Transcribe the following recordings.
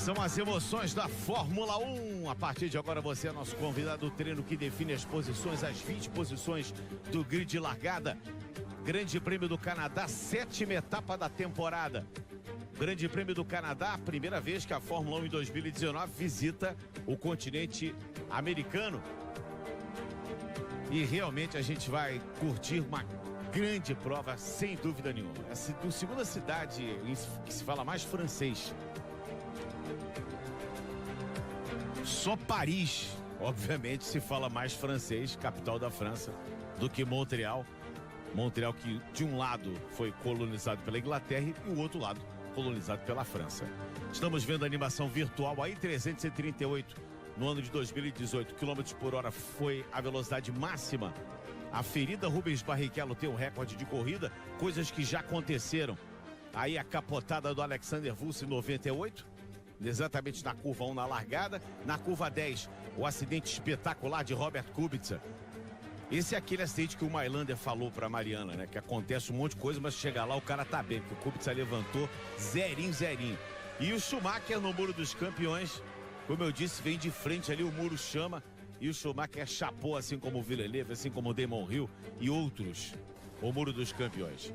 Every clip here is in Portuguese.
São as emoções da Fórmula 1. A partir de agora você é nosso convidado do treino que define as posições, as 20 posições do grid de largada. Grande Prêmio do Canadá, 7ª etapa da temporada. Grande Prêmio do Canadá, a primeira vez que a Fórmula 1 em 2019 visita o continente americano. E realmente a gente vai curtir uma grande prova, sem dúvida nenhuma. É a segunda cidade que se fala mais francês. Só Paris, obviamente, se fala mais francês, capital da França, do que Montreal. Montreal que de um lado foi colonizado pela Inglaterra e o outro lado colonizado pela França. Estamos vendo a animação virtual aí, 338 no ano de 2018 km por hora foi a velocidade máxima. A ferida Rubens Barrichello tem um recorde de corrida, coisas que já aconteceram. Aí a capotada do Alexander Wurz em 98, exatamente na curva 1 na largada. Na curva 10, o acidente espetacular de Robert Kubica. Esse é aquele acidente que o Mailander falou pra Mariana, né? Que acontece um monte de coisa, mas chega lá o cara tá bem, porque o Kubica levantou zerinho. E o Schumacher no Muro dos Campeões, como eu disse, vem de frente ali, o muro chama. E o Schumacher chapou, assim como o Villeneuve, assim como o Damon Hill e outros, o Muro dos Campeões.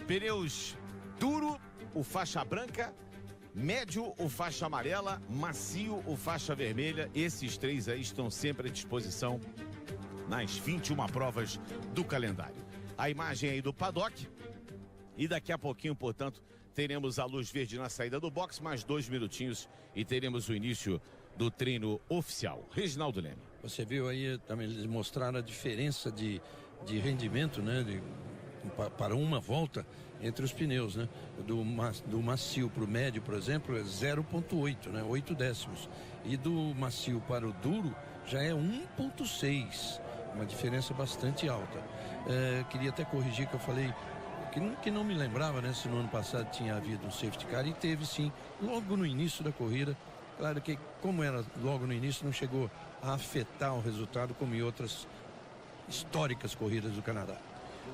Pneus duro, o faixa branca. Médio, o faixa amarela. Macio, o faixa vermelha. Esses três aí estão sempre à disposição nas 21 provas do calendário. A imagem aí do paddock. E daqui a pouquinho, portanto, teremos a luz verde na saída do box, mais 2 minutinhos e teremos o início do treino oficial. Reginaldo Leme. Você viu aí, também eles mostraram a diferença de rendimento, né? Para uma volta entre os pneus, né? Do macio para o médio, por exemplo, é 0,8, né? 8 décimos. E do macio para o duro já é 1,6. Uma diferença bastante alta. Queria até corrigir que eu falei que não me lembrava, né? Se no ano passado tinha havido um safety car, e teve sim, logo no início da corrida. Claro que, como era logo no início, não chegou a afetar o resultado como em outras históricas corridas do Canadá.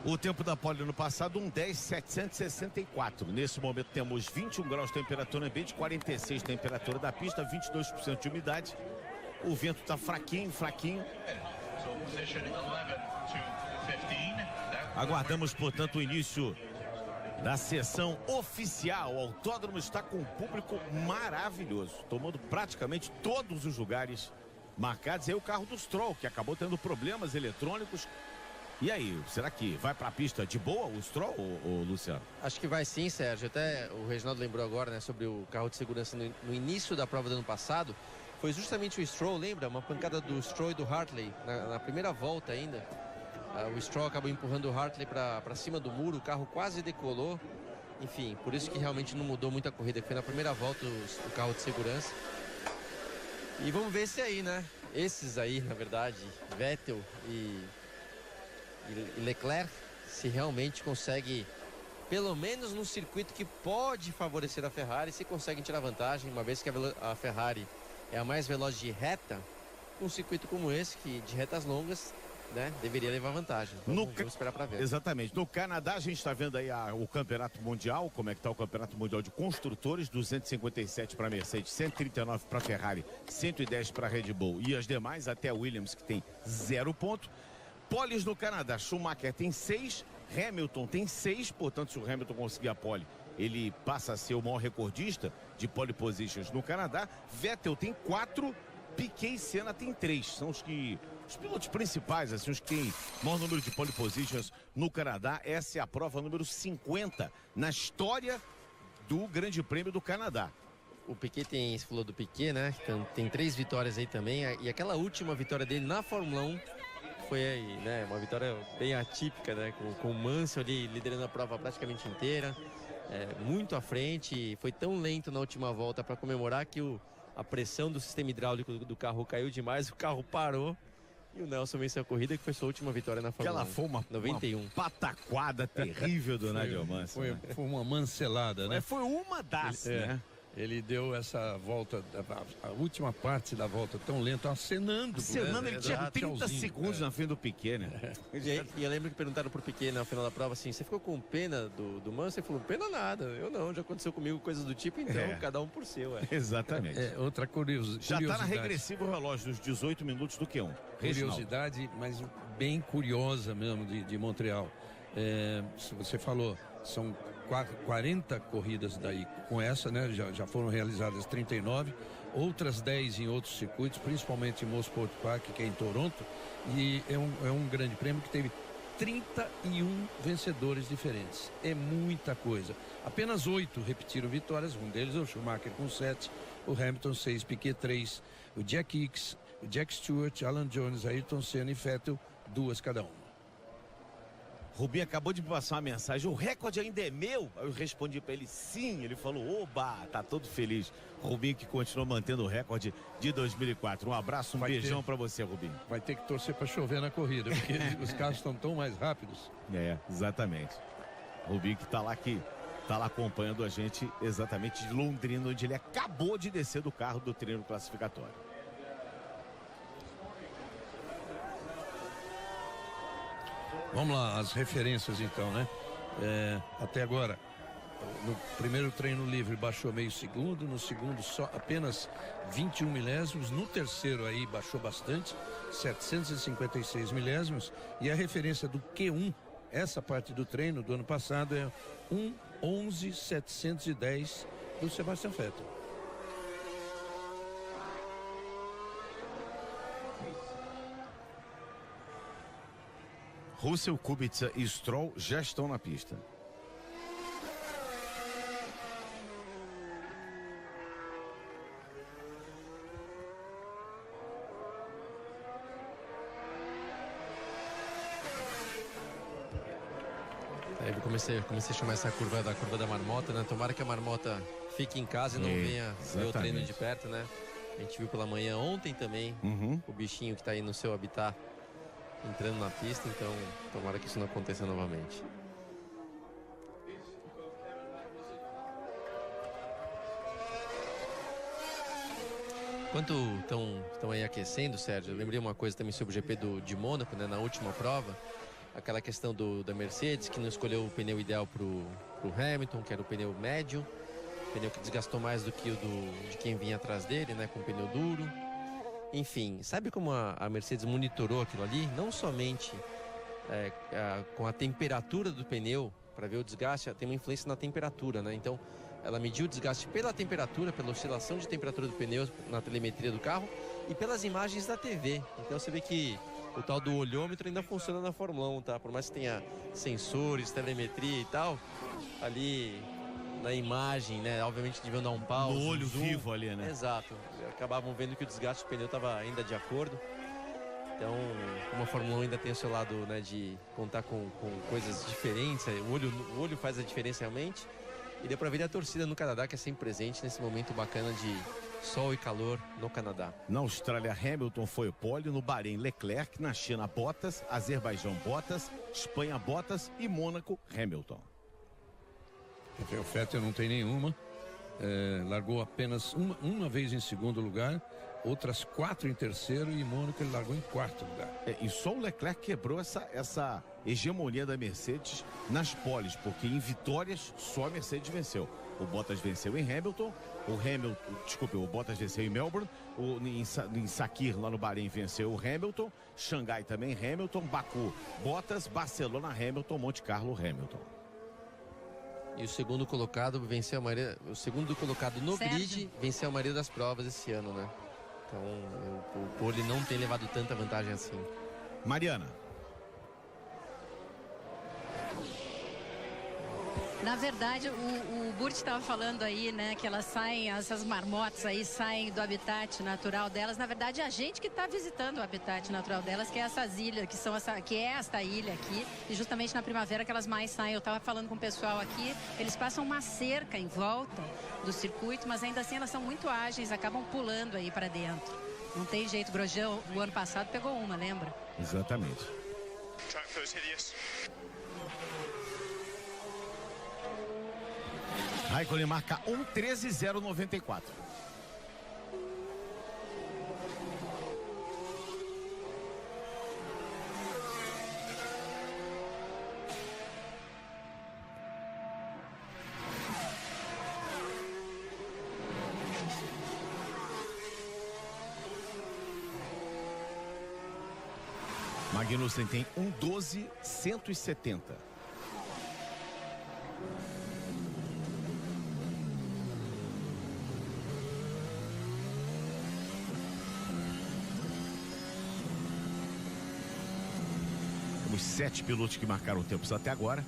O tempo da pole no passado, 1:10.764. Nesse momento temos 21 graus de temperatura ambiente, 46 de temperatura da pista, 22% de umidade. O vento está fraquinho. Aguardamos, portanto, o início da sessão oficial. O autódromo está com um público maravilhoso, tomando praticamente todos os lugares marcados. Aí o carro do Stroll, que acabou tendo problemas eletrônicos. E aí, será que vai para a pista de boa o Stroll, ou Luciano? Acho que vai sim, Sérgio. Até o Reginaldo lembrou agora, né, sobre o carro de segurança no início da prova do ano passado. Foi justamente o Stroll, lembra? Uma pancada do Stroll e do Hartley na primeira volta ainda. O Stroll acabou empurrando o Hartley para cima do muro, o carro quase decolou. Enfim, por isso que realmente não mudou muita corrida, que foi na primeira volta o carro de segurança. E vamos ver esse aí, né? Esses aí, na verdade, Vettel e Leclerc, se realmente consegue, pelo menos no circuito que pode favorecer a Ferrari, se conseguem tirar vantagem, uma vez que a Ferrari é a mais veloz de reta, um circuito como esse, que de retas longas, né, deveria levar vantagem. Vamos esperar para ver. Exatamente. No Canadá a gente está vendo aí o campeonato mundial, como é que está o campeonato mundial de construtores, 257 para Mercedes, 139 para Ferrari, 110 para Red Bull e as demais, até a Williams, que tem 0 ponto. Poles no Canadá, Schumacher tem 6, Hamilton tem 6, portanto, se o Hamilton conseguir a pole, ele passa a ser o maior recordista de pole positions no Canadá. Vettel tem 4, Piquet e Senna tem 3. São os pilotos principais, assim, os que têm maior número de pole positions no Canadá. Essa é a prova número 50 na história do Grande Prêmio do Canadá. O Piquet você falou do Piquet, né? Então, tem 3 vitórias aí também. E aquela última vitória dele na Fórmula 1 foi aí, né? Uma vitória bem atípica, né? Com o Mansell ali liderando a prova praticamente inteira. Muito à frente. Foi tão lento na última volta para comemorar que a pressão do sistema hidráulico do carro caiu demais. O carro parou. E o Nelson venceu a corrida, que foi sua última vitória na Fórmula 1. Aquela foi uma 91. Uma pataquada terrível do Nigel Mansell. Foi uma mancelada, né? Foi uma das, né? Ele deu essa volta, a última parte da volta tão lenta, acenando. Acenando, ele tinha 30 tchauzinho, segundos na frente do Piquet, né? E eu lembro que perguntaram pro Piquet no final da prova assim, você ficou com pena do Mansell? Ele falou, pena nada, eu não, já aconteceu comigo coisas do tipo, então cada um por seu. Exatamente. Outra curiosidade. Já está na regressiva o relógio dos 18 minutos do Q1. Curiosidade, mas bem curiosa mesmo de Montreal. Você falou, são 40 corridas daí com essa, né? Já foram realizadas 39, outras 10 em outros circuitos, principalmente em Mosport Park, que é em Toronto, e é um grande prêmio que teve 31 vencedores diferentes. É muita coisa. Apenas 8 repetiram vitórias, um deles é o Schumacher com 7, o Hamilton 6, Piquet 3, o Jack Hicks, o Jack Stewart, Alan Jones, Ayrton Senna e Vettel, 2 cada um. Rubinho acabou de me passar uma mensagem, o recorde ainda é meu? Eu respondi para ele, sim. Ele falou, oba, tá todo feliz. Rubinho que continua mantendo o recorde de 2004. Um abraço, beijão para você, Rubinho. Vai ter que torcer para chover na corrida, porque os carros estão tão mais rápidos. Exatamente. Rubinho que tá lá acompanhando a gente exatamente de Londrina, onde ele acabou de descer do carro do treino classificatório. Vamos lá, as referências então, né? Até agora, no primeiro treino livre baixou meio segundo, no segundo só apenas 21 milésimos, no terceiro aí baixou bastante, 756 milésimos, e a referência do Q1, essa parte do treino do ano passado é 1:11.710 do Sebastian Vettel. Russell, Kubica e Stroll já estão na pista. Eu comecei a chamar essa curva da marmota, né? Tomara que a marmota fique em casa e não venha ver o treino de perto, né? A gente viu pela manhã ontem também o bichinho que está aí no seu habitat entrando na pista, então tomara que isso não aconteça novamente. Enquanto estão aí aquecendo, Sérgio, eu lembrei uma coisa também sobre o GP de Mônaco, né, na última prova, aquela questão da Mercedes, que não escolheu o pneu ideal pro Hamilton, que era o pneu médio, pneu que desgastou mais do que o de quem vinha atrás dele, né, com o pneu duro. Enfim, sabe como a Mercedes monitorou aquilo ali? Não somente com a temperatura do pneu, para ver o desgaste, tem uma influência na temperatura, né? Então, ela mediu o desgaste pela temperatura, pela oscilação de temperatura do pneu na telemetria do carro e pelas imagens da TV. Então, você vê que o tal do olhômetro ainda funciona na Fórmula 1, tá? Por mais que tenha sensores, telemetria e tal, ali na imagem, né? Obviamente deviam dar um pause. No olho zoom. vivo ali, né? Exato. Acabavam vendo que o desgaste do pneu estava ainda de acordo. Então, como a Fórmula 1 ainda tem o seu lado, né, de contar com coisas diferentes, o olho faz a diferença realmente. E deu para ver a torcida no Canadá, que é sempre presente nesse momento bacana de sol e calor no Canadá. Na Austrália, Hamilton foi o pole, no Bahrein, Leclerc, na China, Bottas, Azerbaijão, Bottas, Espanha, Bottas e Mônaco, Hamilton. O Vettel não tem nenhuma, largou apenas uma vez em segundo lugar, outras 4 em terceiro, e em Mônaco ele largou em 4º lugar. E só o Leclerc quebrou essa hegemonia da Mercedes nas poles, porque em vitórias só a Mercedes venceu. O Bottas venceu em Hamilton, o Bottas venceu em Melbourne, em Sakir, lá no Bahrein, venceu o Hamilton, Xangai também Hamilton, Baku, Bottas, Barcelona, Hamilton, Monte Carlo, Hamilton. E o segundo colocado venceu a maioria, o segundo colocado no grid venceu a maioria das provas esse ano, né? Então o pole não tem levado tanta vantagem assim. Mariana. Na verdade, o Burt estava falando aí, né, que elas saem, essas marmotas aí saem do habitat natural delas. Na verdade, é a gente que está visitando o habitat natural delas, que é essas ilhas, que é esta ilha aqui. E justamente na primavera que elas mais saem. Eu estava falando com o pessoal aqui, eles passam uma cerca em volta do circuito, mas ainda assim elas são muito ágeis, acabam pulando aí para dentro. Não tem jeito. Grosjean, o ano passado, pegou uma, lembra? Exatamente. Track feels hideous. Raikkonen marca 1:13.094. Magnussen tem 1:12.170. Temos 7 pilotos que marcaram tempos até agora.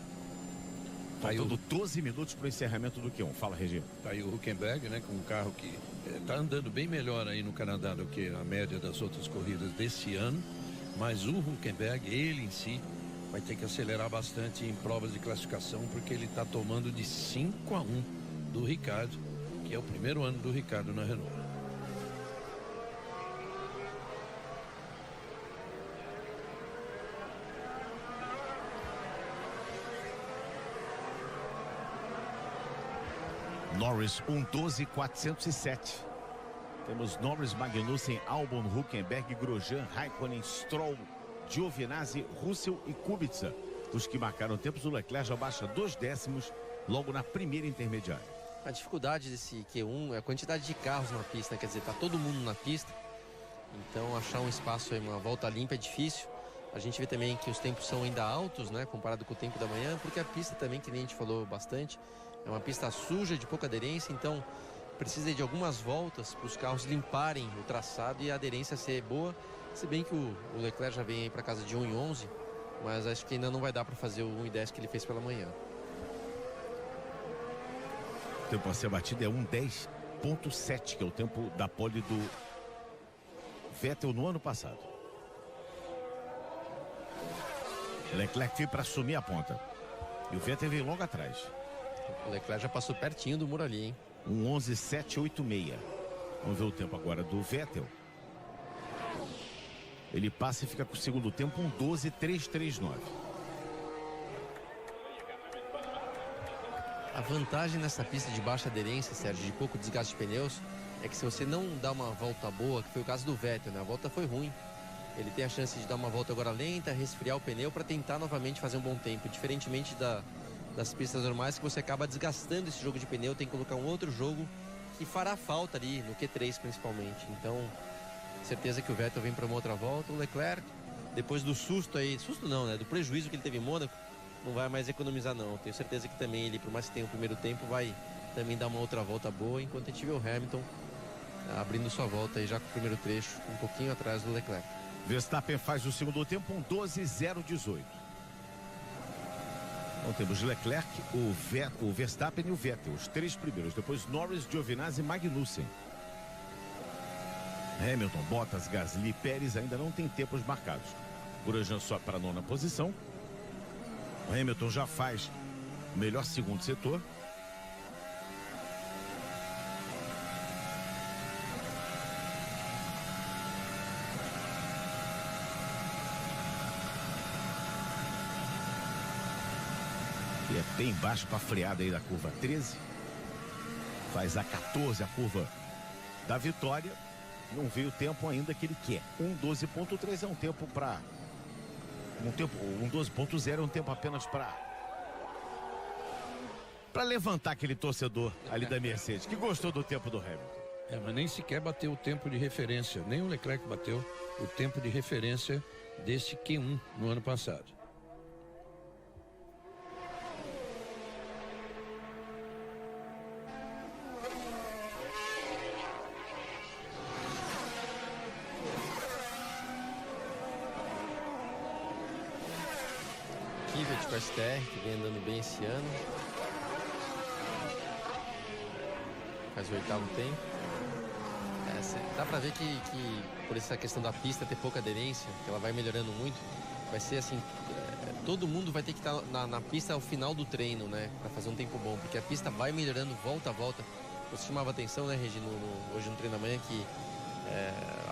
Faltando 12 minutos para o encerramento do Q1. Fala, Regi. Tá aí o Hülkenberg, né, com um carro que está andando bem melhor aí no Canadá do que a média das outras corridas desse ano. Mas o Hülkenberg, ele em si, vai ter que acelerar bastante em provas de classificação, porque ele está tomando de 5-1 do Ricciardo, que é o primeiro ano do Ricciardo na Renault. Norris 1:12.407. Temos Norris, Magnussen, Albon, Hülkenberg, Grosjean, Raikkonen, Stroll, Giovinazzi, Russell e Kubica. Os que marcaram tempos, o Leclerc já baixa 2 décimos logo na primeira intermediária. A dificuldade desse Q1 é a quantidade de carros na pista, né? Quer dizer, tá todo mundo na pista. Então achar um espaço aí, uma volta limpa é difícil. A gente vê também que os tempos são ainda altos, né? Comparado com o tempo da manhã, porque a pista também, que nem a gente falou bastante, é uma pista suja, de pouca aderência, então precisa de algumas voltas para os carros limparem o traçado e a aderência ser boa. Se bem que o Leclerc já vem aí para casa de 1:11, mas acho que ainda não vai dar para fazer o 1:10 que ele fez pela manhã. O tempo a ser batido é 1:10.7, que é o tempo da pole do Vettel no ano passado. Leclerc veio para assumir a ponta e o Vettel veio logo atrás. O Leclerc já passou pertinho do muro ali, hein? 1:11.786. Vamos ver o tempo agora do Vettel. Ele passa e fica com o segundo tempo 1:12.339. A vantagem nessa pista de baixa aderência, Sérgio, de pouco desgaste de pneus, é que se você não dá uma volta boa, que foi o caso do Vettel, né? A volta foi ruim. Ele tem a chance de dar uma volta agora lenta, resfriar o pneu para tentar novamente fazer um bom tempo. Diferentemente das pistas normais, que você acaba desgastando esse jogo de pneu, tem que colocar um outro jogo que fará falta ali, no Q3 principalmente. Então, certeza que o Vettel vem para uma outra volta. O Leclerc, depois do susto aí, susto não, né? Do prejuízo que ele teve em Mônaco, não vai mais economizar não. Tenho certeza que também ele, por mais que tenha o primeiro tempo, vai também dar uma outra volta boa, enquanto a gente vê o Hamilton abrindo sua volta aí já com o primeiro trecho, um pouquinho atrás do Leclerc. Verstappen faz o segundo tempo 1:12.018. Então temos Leclerc, o Verstappen e o Vettel, os 3 primeiros. Depois Norris, Giovinazzi e Magnussen. Hamilton, Bottas, Gasly, Pérez ainda não tem tempos marcados. Grosjean sobe para a 9ª posição. O Hamilton já faz o melhor segundo setor. E é bem baixo para a freada aí da curva 13. Faz a 14 a curva da vitória. Não veio o tempo ainda que ele quer. 1:12.3 é um tempo para... 1:12.0 é um tempo apenas para levantar aquele torcedor ali da Mercedes, que gostou do tempo do Hamilton. Mas nem sequer bateu o tempo de referência. Nem o Leclerc bateu o tempo de referência desse Q1 no ano passado. Kvyat com a STR, que vem andando bem esse ano. Faz o 8º tempo. Dá pra ver que por essa questão da pista ter pouca aderência, que ela vai melhorando muito, vai ser assim, todo mundo vai ter que estar na pista ao final do treino, né? Pra fazer um tempo bom, porque a pista vai melhorando volta a volta. Você chamava atenção, né, Regi, hoje no treino da manhã, que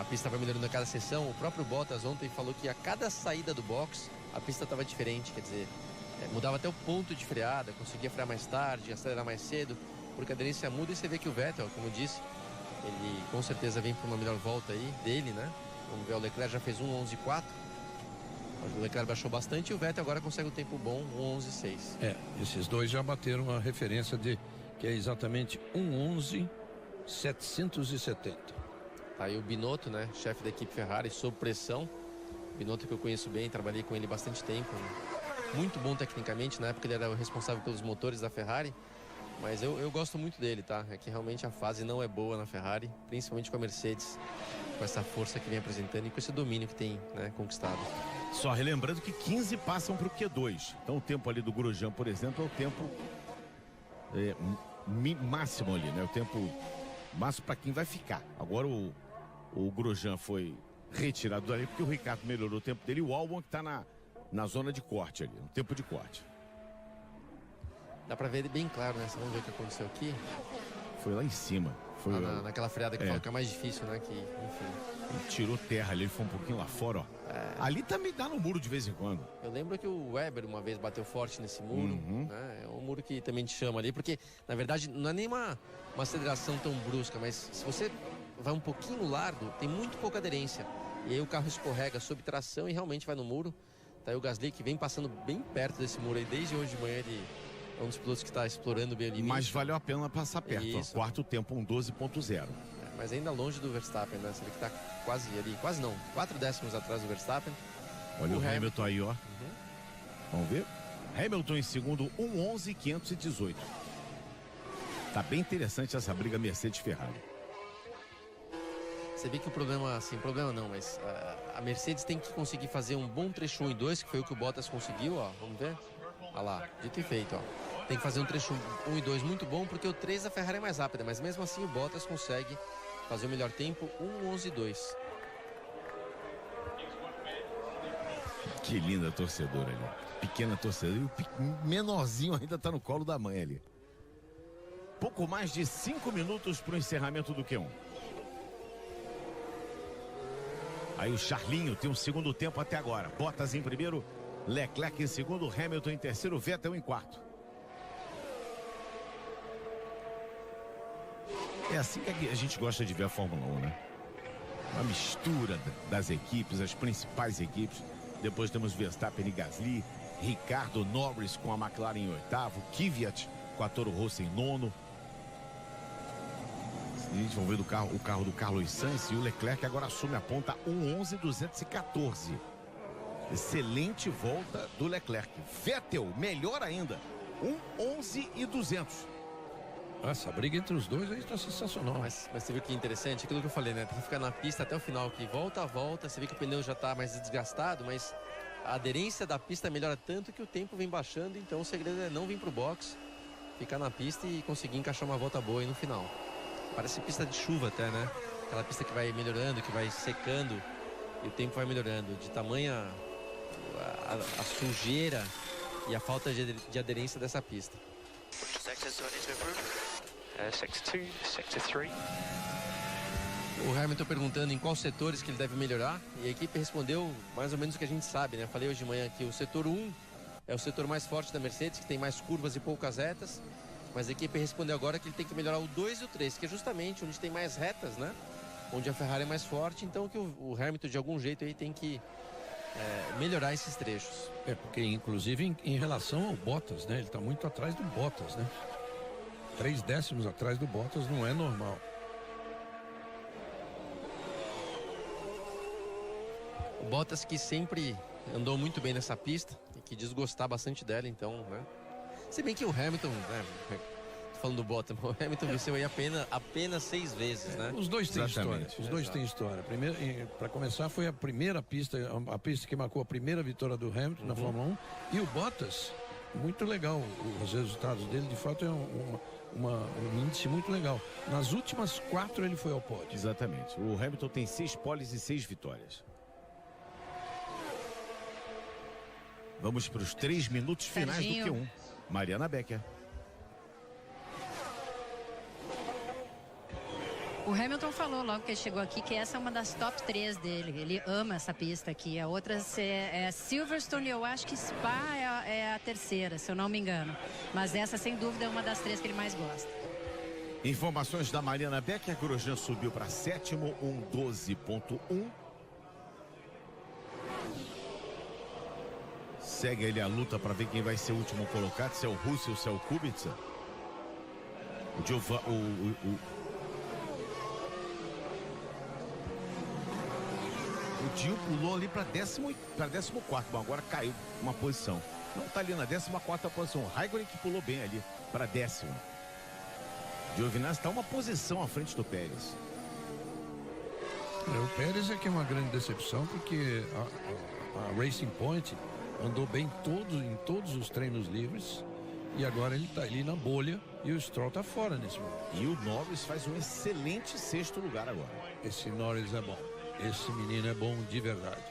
a pista vai melhorando a cada sessão. O próprio Bottas ontem falou que a cada saída do box a pista estava diferente, quer dizer, mudava até o ponto de freada, conseguia frear mais tarde, acelerar mais cedo. porque a aderência muda e você vê que o Vettel, como eu disse, ele com certeza vem para uma melhor volta aí dele, né? Vamos ver, o Leclerc já fez 1:11.4. O Leclerc baixou bastante e o Vettel agora consegue um tempo bom, 1:11.6. Esses dois já bateram a referência que é exatamente 1:11.770. Tá aí o Binotto, né? Chefe da equipe Ferrari, sob pressão. Binotto que eu conheço bem, trabalhei com ele bastante tempo. Muito bom tecnicamente, na época ele era o responsável pelos motores da Ferrari. Mas eu gosto muito dele, tá? É que realmente a fase não é boa na Ferrari, principalmente com a Mercedes, com essa força que vem apresentando e com esse domínio que tem, né, conquistado. Só relembrando que 15 passam para o Q2. Então o tempo ali do Grosjean, por exemplo, é o tempo máximo ali, né? O tempo máximo para quem vai ficar. Agora o Grosjean foi retirado dali porque o Ricardo melhorou o tempo dele e o Albon que está na zona de corte ali, no tempo de corte. Dá pra ver bem claro, né? Vamos ver o que aconteceu aqui. Foi lá em cima. Foi naquela freada que fala que é mais difícil, né? Que, enfim. Ele tirou terra ali, ele foi um pouquinho lá fora, ó. Ali também dá no muro de vez em quando. Eu lembro que o Weber uma vez bateu forte nesse muro, né? É um muro que também te chama ali, porque na verdade não é nem uma aceleração tão brusca, mas se você vai um pouquinho largo, tem muito pouca aderência. E aí o carro escorrega sob tração e realmente vai no muro. Tá aí o Gasly que vem passando bem perto desse muro aí, desde hoje de manhã ele é um dos pilotos que está explorando bem o limite. Mas valeu a pena passar perto, ó. Quarto tempo, 1:12.0. Mas ainda longe do Verstappen, né? Ele que tá quase ali, quase não, 4 décimos atrás do Verstappen. Olha o Hamilton aí, ó. Vamos ver? Hamilton em segundo, 1:11.518. Tá bem interessante essa briga Mercedes-Ferrari. Você vê que o problema, assim, problema não, mas a Mercedes tem que conseguir fazer um bom trecho 1 e 2, que foi o que o Bottas conseguiu, ó. Vamos ver? Olha lá, dito e feito, ó. Tem que fazer um trecho 1 e 2 muito bom, porque o 3 da Ferrari é mais rápida, mas mesmo assim o Bottas consegue fazer o melhor tempo, 1:11.2. Que linda torcedora ali. Pequena torcedora. E o menorzinho ainda tá no colo da mãe ali. Pouco mais de 5 minutos para o encerramento do Q1. Aí o Charlinho tem um segundo tempo até agora. Bottas em primeiro, Leclerc em segundo, Hamilton em terceiro, Vettel em quarto. É assim que a gente gosta de ver a Fórmula 1, né? Uma mistura das equipes, as principais equipes. Depois temos Verstappen e Gasly, Ricardo, Norris com a McLaren em oitavo, Kvyat com a Toro Rosso em nono. A gente vai ver o carro do Carlos Sainz, e o Leclerc agora assume a ponta, 1:11.214. Excelente volta do Leclerc. Vettel, melhor ainda, 1:11.200. Essa briga entre os dois aí está sensacional. Mas você viu que interessante, aquilo que eu falei, né? Tem que ficar na pista até o final, que volta a volta, você vê que o pneu já está mais desgastado, mas a aderência da pista melhora tanto que o tempo vem baixando, então o segredo é não vir pro box, ficar na pista e conseguir encaixar uma volta boa aí no final. Parece pista de chuva até, né? Aquela pista que vai melhorando, que vai secando e o tempo vai melhorando. De tamanha a sujeira e a falta de aderência dessa pista. Sector 2, Sector 3. O Hamilton perguntando em quais setores que ele deve melhorar, e a equipe respondeu mais ou menos o que a gente sabe, né? Falei hoje de manhã que o setor 1 é o setor mais forte da Mercedes, que tem mais curvas e poucas retas, mas a equipe respondeu agora que ele tem que melhorar o 2 e o 3, que é justamente onde tem mais retas, né? Onde a Ferrari é mais forte, então que o Hamilton de algum jeito aí tem que melhorar esses trechos. Porque inclusive em relação ao Bottas, né? Ele está muito atrás do Bottas, né? 3 décimos atrás do Bottas não é normal. O Bottas que sempre andou muito bem nessa pista e que desgostar bastante dela, então, né? Se bem que o Hamilton, né? Tô falando do Bottas, o Hamilton venceu aí apenas 6 vezes, né? Os dois têm Exatamente. história. Os dois têm história. Para começar, foi a primeira pista, a pista que marcou a primeira vitória do Hamilton na Fórmula 1. E o Bottas, muito legal os resultados dele, de fato é um índice muito legal. Nas últimas 4 ele foi ao pódio. Exatamente. O Hamilton tem 6 poles e 6 vitórias. Vamos para os 3 minutos finais do Q1. Mariana Becker. O Hamilton falou logo que ele chegou aqui que essa é uma das top 3 dele. Ele ama essa pista aqui. A outra é Silverstone, eu acho que Spa é a terceira, se eu não me engano. Mas essa, sem dúvida, é uma das 3 que ele mais gosta. Informações da Mariana Becker, Grosjean subiu para sétimo, 1:12.1. Segue ali a luta para ver quem vai ser o último colocado, se é o Russell ou se é o Kubica. O Dio pulou ali para 14º. Bom, agora caiu uma posição. Não, tá ali na 14ª posição. O Raikkonen que pulou bem ali para 10º. Giovinazzi está uma posição à frente do Pérez. O Pérez é que é uma grande decepção, porque a Racing Point andou bem em todos os treinos livres, e agora ele está ali na bolha e o Stroll está fora nesse momento. E o Norris faz um excelente 6º lugar agora. Esse Norris é bom. Esse menino é bom de verdade.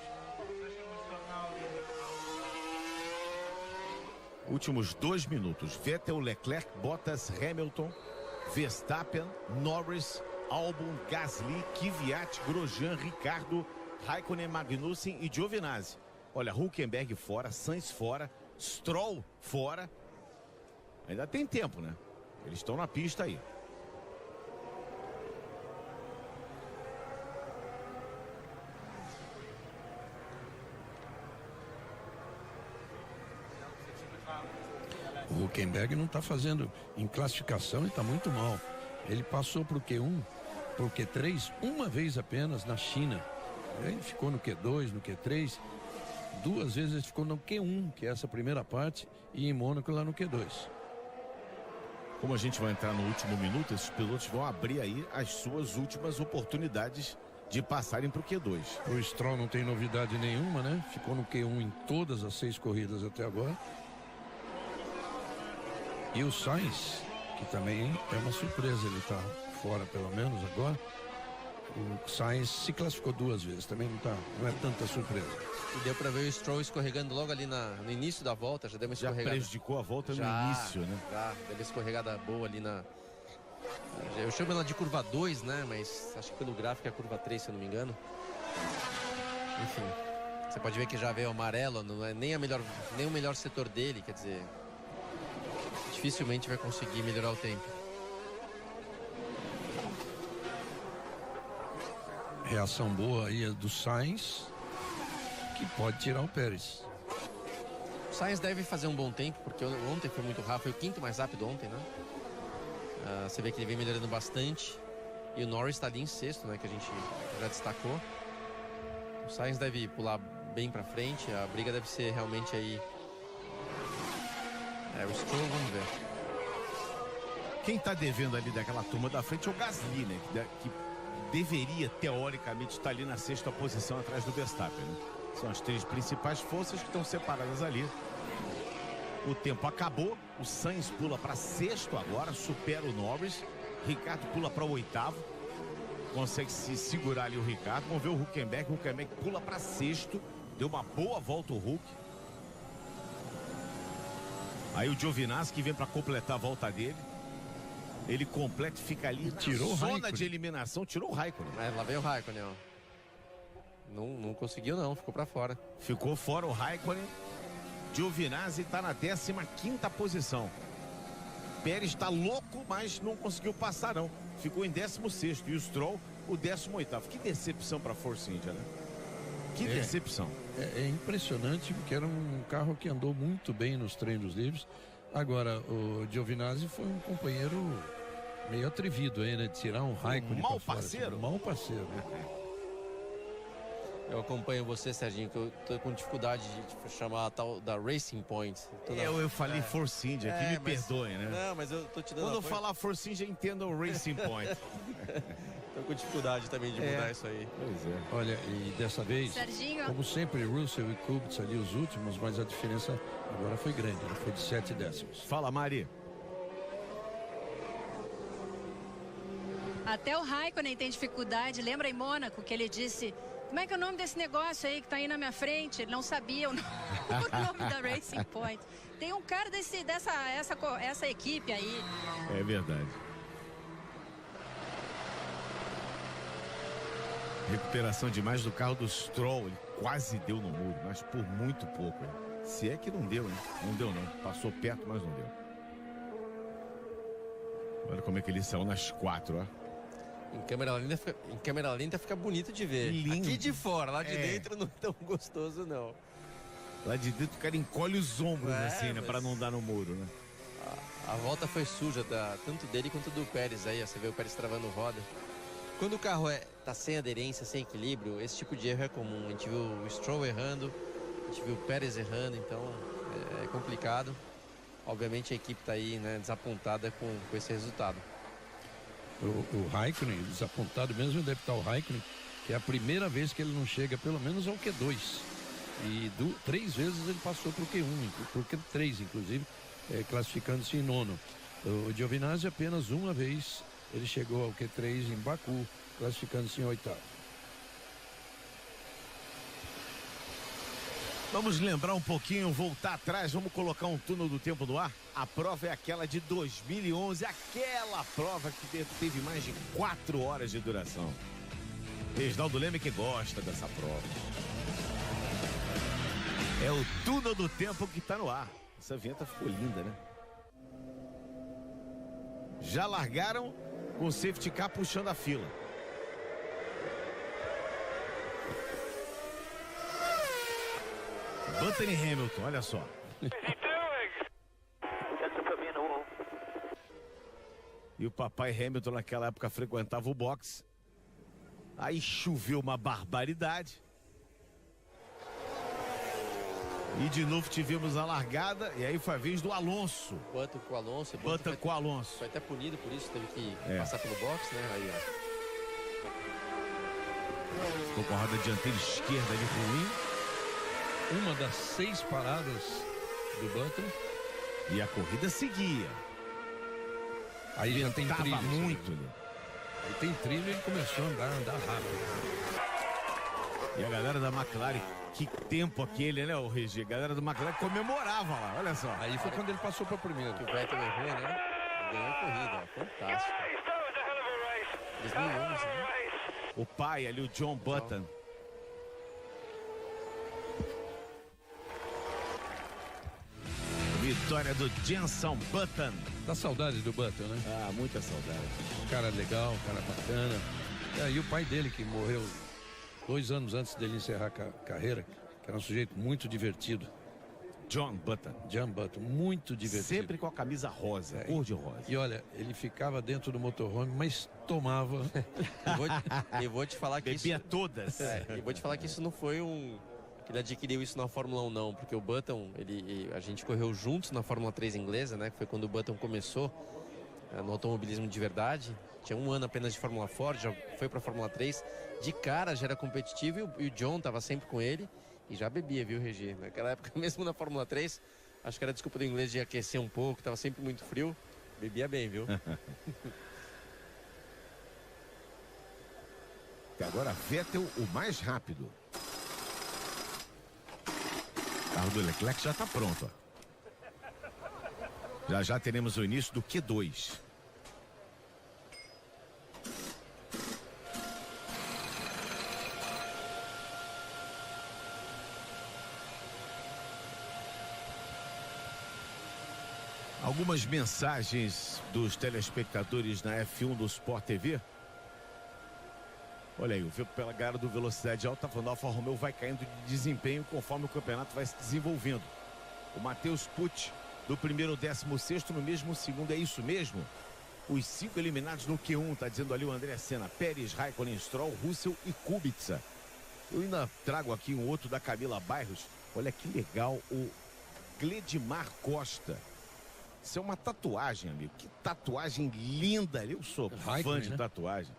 Últimos 2 minutos. Vettel, Leclerc, Bottas, Hamilton, Verstappen, Norris, Albon, Gasly, Kvyat, Grosjean, Ricardo, Raikkonen, Magnussen e Giovinazzi. Olha, Hülkenberg fora, Sainz fora, Stroll fora. Ainda tem tempo, né? Eles estão na pista aí. O Hülkenberg não está fazendo em classificação e está muito mal. Ele passou para o Q1, para o Q3, uma vez apenas na China. Ele ficou no Q2, no Q3. 2 vezes ele ficou no Q1, que é essa primeira parte, e em Mônaco lá no Q2. Como a gente vai entrar no último minuto, esses pilotos vão abrir aí as suas últimas oportunidades de passarem para o Q2. O Stroll não tem novidade nenhuma, né? Ficou no Q1 em todas as 6 corridas até agora. E o Sainz, que também é uma surpresa, ele está fora pelo menos agora. O Sainz se classificou 2 vezes, também não é tanta surpresa. E deu para ver o Stroll escorregando logo ali no início da volta, já deu uma escorregada. Já prejudicou a volta no início, né? Já, deu uma escorregada boa ali na... Eu chamo ela de curva 2, né? Mas acho que pelo gráfico é a curva 3, se eu não me engano. Enfim, você pode ver que já veio o amarelo, não é nem o melhor setor dele, quer dizer... Dificilmente vai conseguir melhorar o tempo. Reação boa aí do Sainz, que pode tirar o Pérez. O Sainz deve fazer um bom tempo, porque ontem foi muito rápido, foi o 5º mais rápido ontem, né? Você vê que ele vem melhorando bastante. E o Norris está ali em 6º, né? Que a gente já destacou. O Sainz deve pular bem para frente, a briga deve ser realmente aí... o Stroll, vamos ver. Quem está devendo ali daquela turma da frente é o Gasly, né? Que deveria, teoricamente, estar ali na 6ª posição atrás do Verstappen, né? São as 3 principais forças que estão separadas ali. O tempo acabou, o Sainz pula para 6º agora, supera o Norris. Ricardo pula para o 8º. Consegue se segurar ali o Ricardo. Vamos ver o Hülkenberg. O Hülkenberg pula para 6º. Deu uma boa volta o Hulk. Aí o Giovinazzi que vem para completar a volta dele. Ele completa e fica ali tirou na zona Raikkonen. de eliminação. Tirou o Raikkonen. Lá veio o Raikkonen, ó. Não conseguiu não, ficou para fora. Ficou fora o Raikkonen. Giovinazzi está na 15ª posição. Pérez está louco, mas não conseguiu passar não. Ficou em 16º. E o Stroll, o 18º. Que decepção para a Force India, né? Que decepção. É impressionante, porque era um carro que andou muito bem nos treinos livres. Agora, o Giovinazzi foi um companheiro meio atrevido aí, né? De tirar um Raikkonen mau pra fora, parceiro? Um mau parceiro. Eu acompanho você, Serginho, que eu tô com dificuldade de chamar a tal da Racing Point. Eu falei Force India, que me perdoem, né? Não, mas eu tô te dando Quando eu falar Force India, entenda o Racing Point. Tô com dificuldade também de mudar isso aí. Pois é. Olha, e dessa vez, Serginho. como sempre, Russell e Kubica ali os últimos, mas a diferença agora foi grande, né? Foi de 7 décimos. Fala, Mari. Até o Raikkonen tem dificuldade. Lembra em Mônaco que ele disse: como é que é o nome desse negócio aí que tá aí na minha frente? Ele não sabia o nome da Racing Point. Tem um cara essa equipe aí. É verdade. Recuperação demais do carro do Stroll. Ele quase deu no muro, mas por muito pouco. Hein? Se é que não deu, hein? Não deu não. Passou perto, mas não deu. Olha como é que ele saiu nas 4, ó. Em câmera lenta fica bonito de ver. Lindo. Aqui de fora, lá de dentro não é tão gostoso, não. Lá de dentro o cara encolhe os ombros assim, né? mas- Pra não dar no muro, né? A volta foi suja, tanto dele quanto do Pérez aí, ó, você vê o Pérez travando roda. Quando o carro tá sem aderência, sem equilíbrio, esse tipo de erro é comum. A gente viu o Stroll errando, a gente viu o Pérez errando, então é complicado. Obviamente a equipe tá aí, né, desapontada com esse resultado. O Raikkonen, desapontado mesmo, deve estar o Raikkonen, que é a primeira vez que ele não chega pelo menos ao Q2. E 3 vezes ele passou para o Q1, para o Q3 inclusive, classificando-se em 9º. O Giovinazzi apenas uma vez ele chegou ao Q3 em Baku, classificando-se em 8º. Vamos lembrar um pouquinho, voltar atrás, vamos colocar um túnel do tempo no ar? A prova é aquela de 2011, aquela prova que teve mais de 4 horas de duração. Reginaldo Leme que gosta dessa prova. É o túnel do tempo que tá no ar. Essa vinheta ficou linda, né? Já largaram com o safety car puxando a fila. Button e Hamilton, olha só. E o papai Hamilton naquela época frequentava o boxe. Aí choveu uma barbaridade. E de novo tivemos a largada. E aí foi a vez do Alonso. Button com o Alonso. Button com o Alonso. Foi até punido por isso, teve que É. passar pelo box, né? Aí, ó. Ficou com a roda dianteira esquerda ali ruim. Uma das 6 paradas do Button. E a corrida seguia. Aí já tem Tava trilho. muito, né? Aí tem trilho e ele começou a andar rápido. E a galera da McLaren, que tempo aquele, né, o Regi? A galera da McLaren comemorava lá, olha só. Aí foi quando ele passou para o primeiro. Que o Vettel errou, né? Ganhou a corrida, ó. Fantástico. 2011, né? O pai ali, o John Button. Vitória do Jenson Button. Dá saudade do Button, né? Ah, muita saudade. Cara legal, cara bacana. E o pai dele, que morreu 2 anos antes dele encerrar a carreira, que era um sujeito muito divertido. John Button. John Button, muito divertido. Sempre com a camisa rosa, cor de rosa. E olha, ele ficava dentro do motorhome, mas tomava. Eu vou te falar que Bebia isso... todas. Eu vou te falar que isso não foi que ele adquiriu isso na Fórmula 1 não, porque o Button, a gente correu juntos na Fórmula 3 inglesa, né, que foi quando o Button começou no automobilismo de verdade, tinha 1 ano apenas de Fórmula Ford, já foi para a Fórmula 3, de cara já era competitivo e o John estava sempre com ele e já bebia, viu, Regi? Naquela época, mesmo na Fórmula 3, acho que era desculpa do inglês de aquecer um pouco, estava sempre muito frio, bebia bem, viu? E agora Vettel, o mais rápido. O carro do Leclerc já está pronto, ó. Já teremos o início do Q2. Algumas mensagens dos telespectadores na F1 do Sport TV. Olha aí, o pela galera do Velocidade Alta falando, a Alfa Romeo vai caindo de desempenho conforme o campeonato vai se desenvolvendo. O Matheus Pucci, do primeiro ao 16º, no mesmo segundo, é isso mesmo? Os 5 eliminados no Q1, tá dizendo ali o André Senna, Pérez, Raikkonen, Stroll, Russell e Kubica. Eu ainda trago aqui um outro da Camila Bairros. Olha que legal, o Gledimar Costa. Isso é uma tatuagem, amigo. Que tatuagem linda ali. Eu sou fã Raikkonen, de né? tatuagem.